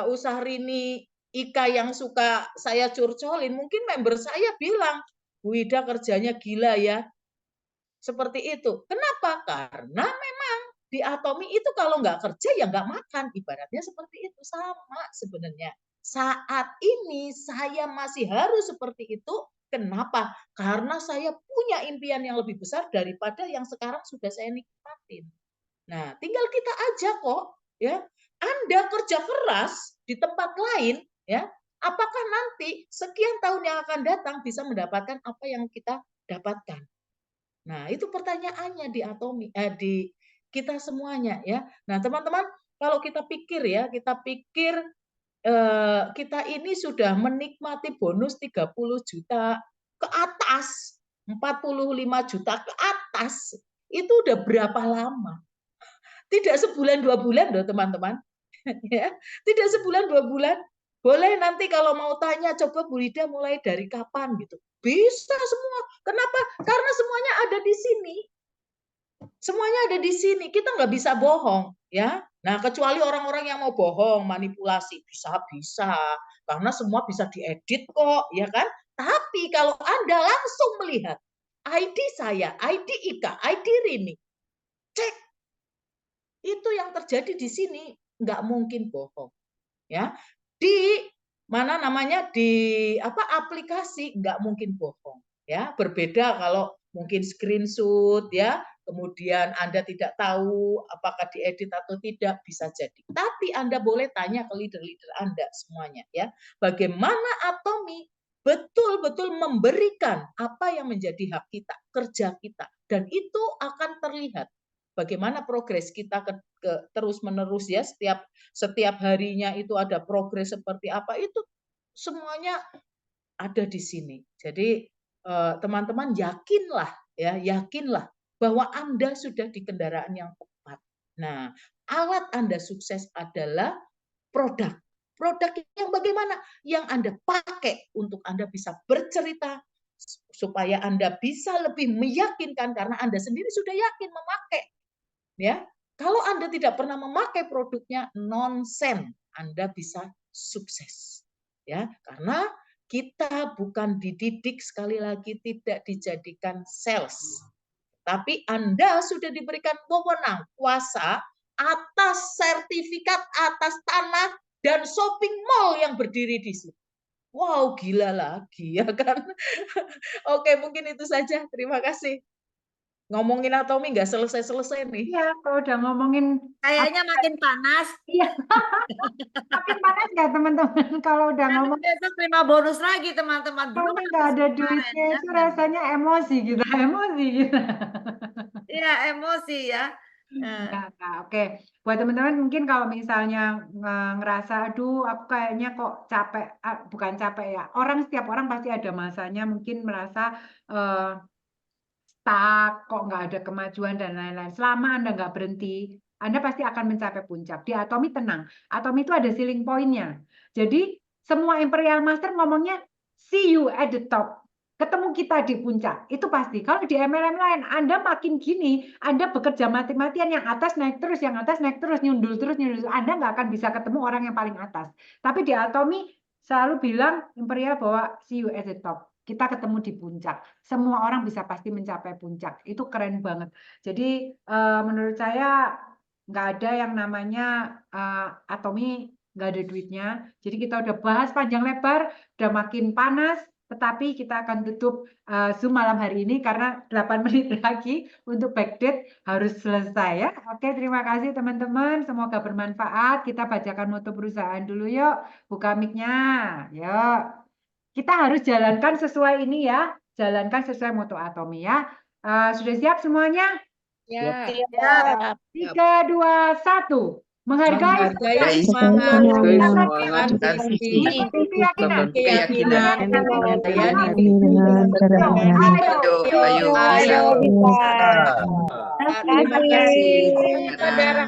usah Rini Ika yang suka saya curcolin, mungkin member saya bilang, Bu Ida kerjanya gila ya. Seperti itu. Kenapa? Karena memang di Atomi itu kalau nggak kerja ya nggak makan. Ibaratnya seperti itu. Sama sebenarnya. Saat ini saya masih harus seperti itu. Kenapa? Karena saya punya impian yang lebih besar daripada yang sekarang sudah saya nikmatin. Nah, tinggal kita aja kok, ya. Anda kerja keras di tempat lain, ya. Apakah nanti sekian tahun yang akan datang bisa mendapatkan apa yang kita dapatkan? Nah, itu pertanyaannya di Atomi, di kita semuanya, ya. Nah, teman-teman, kalau kita pikir ya, kita pikir kita ini sudah menikmati bonus 30 juta ke atas, 45 juta ke atas, itu udah berapa lama? Tidak sebulan 2 bulan loh teman-teman. Ya, tidak sebulan 2 bulan. Boleh nanti kalau mau tanya, coba Bu Ida mulai dari kapan gitu. Bisa semua. Kenapa? Karena semuanya ada di sini. Semuanya ada di sini. Kita nggak bisa bohong, ya. Nah, kecuali orang-orang yang mau bohong, manipulasi, bisa. Karena semua bisa diedit kok, ya kan? Tapi kalau Anda langsung melihat ID saya, ID Ika, ID Rini, cek itu yang terjadi di sini, nggak mungkin bohong, ya. Di mana namanya di aplikasi nggak mungkin bohong, ya. Berbeda kalau mungkin screenshot, ya. Kemudian Anda tidak tahu apakah diedit atau tidak, bisa jadi. Tapi Anda boleh tanya ke leader-leader Anda semuanya, ya. Bagaimana Atomi betul-betul memberikan apa yang menjadi hak kita, kerja kita, dan itu akan terlihat bagaimana progres kita terus menerus ya, setiap harinya itu ada progres seperti apa, itu semuanya ada di sini. Jadi teman-teman yakinlah ya, yakinlah bahwa Anda sudah di kendaraan yang tepat. Nah, alat Anda sukses adalah produk. Produk yang bagaimana? Yang Anda pakai untuk Anda bisa bercerita supaya Anda bisa lebih meyakinkan karena Anda sendiri sudah yakin memakai. Ya, kalau Anda tidak pernah memakai produknya, nonsen, Anda bisa sukses. Ya, karena kita bukan dididik, sekali lagi tidak dijadikan sales. Tapi Anda sudah diberikan wewenang, kuasa atas sertifikat, atas tanah dan shopping mall yang berdiri di sini. Wow, gila lagi ya kan? Oke, mungkin itu saja. Terima kasih. Ngomongin Atomi nggak selesai-selesai nih. Iya, kalau udah ngomongin Kayaknya makin panas. iya. Makin panas nggak teman-teman kalau udah Nanti ngomong besok terima bonus lagi teman-teman. Belum ini nggak habis ada kemarin duitnya ya. itu rasanya emosi gitu, emosi gitu. Iya, emosi ya. Nah, oke. Buat teman-teman mungkin kalau misalnya ngerasa, aduh aku kayaknya kok capek, bukan capek ya. Setiap orang pasti ada masanya mungkin merasa stuck, kok nggak ada kemajuan dan lain-lain. Selama Anda nggak berhenti Anda pasti akan mencapai puncak. Di Atomi tenang. Atomi itu ada ceiling point-nya. Jadi semua Imperial Master ngomongnya see you at the top. Ketemu kita di puncak, itu pasti. Kalau di MLM lain, Anda makin gini, Anda bekerja mati-matian, yang atas naik terus, yang atas naik terus, nyundul terus, nyundul terus. Anda nggak akan bisa ketemu orang yang paling atas. Tapi di Atomi selalu bilang Imperial bahwa see you at the top. Kita ketemu di puncak. Semua orang bisa pasti mencapai puncak. Itu keren banget. Jadi menurut saya nggak ada yang namanya Atomi nggak ada duitnya. Jadi kita udah bahas panjang lebar, udah makin panas. Tetapi kita akan tutup Zoom malam hari ini karena 8 menit lagi untuk backdate harus selesai ya. Oke, terima kasih teman-teman. Semoga bermanfaat. Kita bacakan moto perusahaan dulu yuk. Buka mic-nya. Yuk. Kita harus jalankan sesuai ini ya. Jalankan sesuai moto Atomi ya. Sudah siap semuanya? Ya. 3, 2, 1. Menghargai semangat, semangat, dan keyakinan. keyakinan, ayo. Terima kasih. Saudara.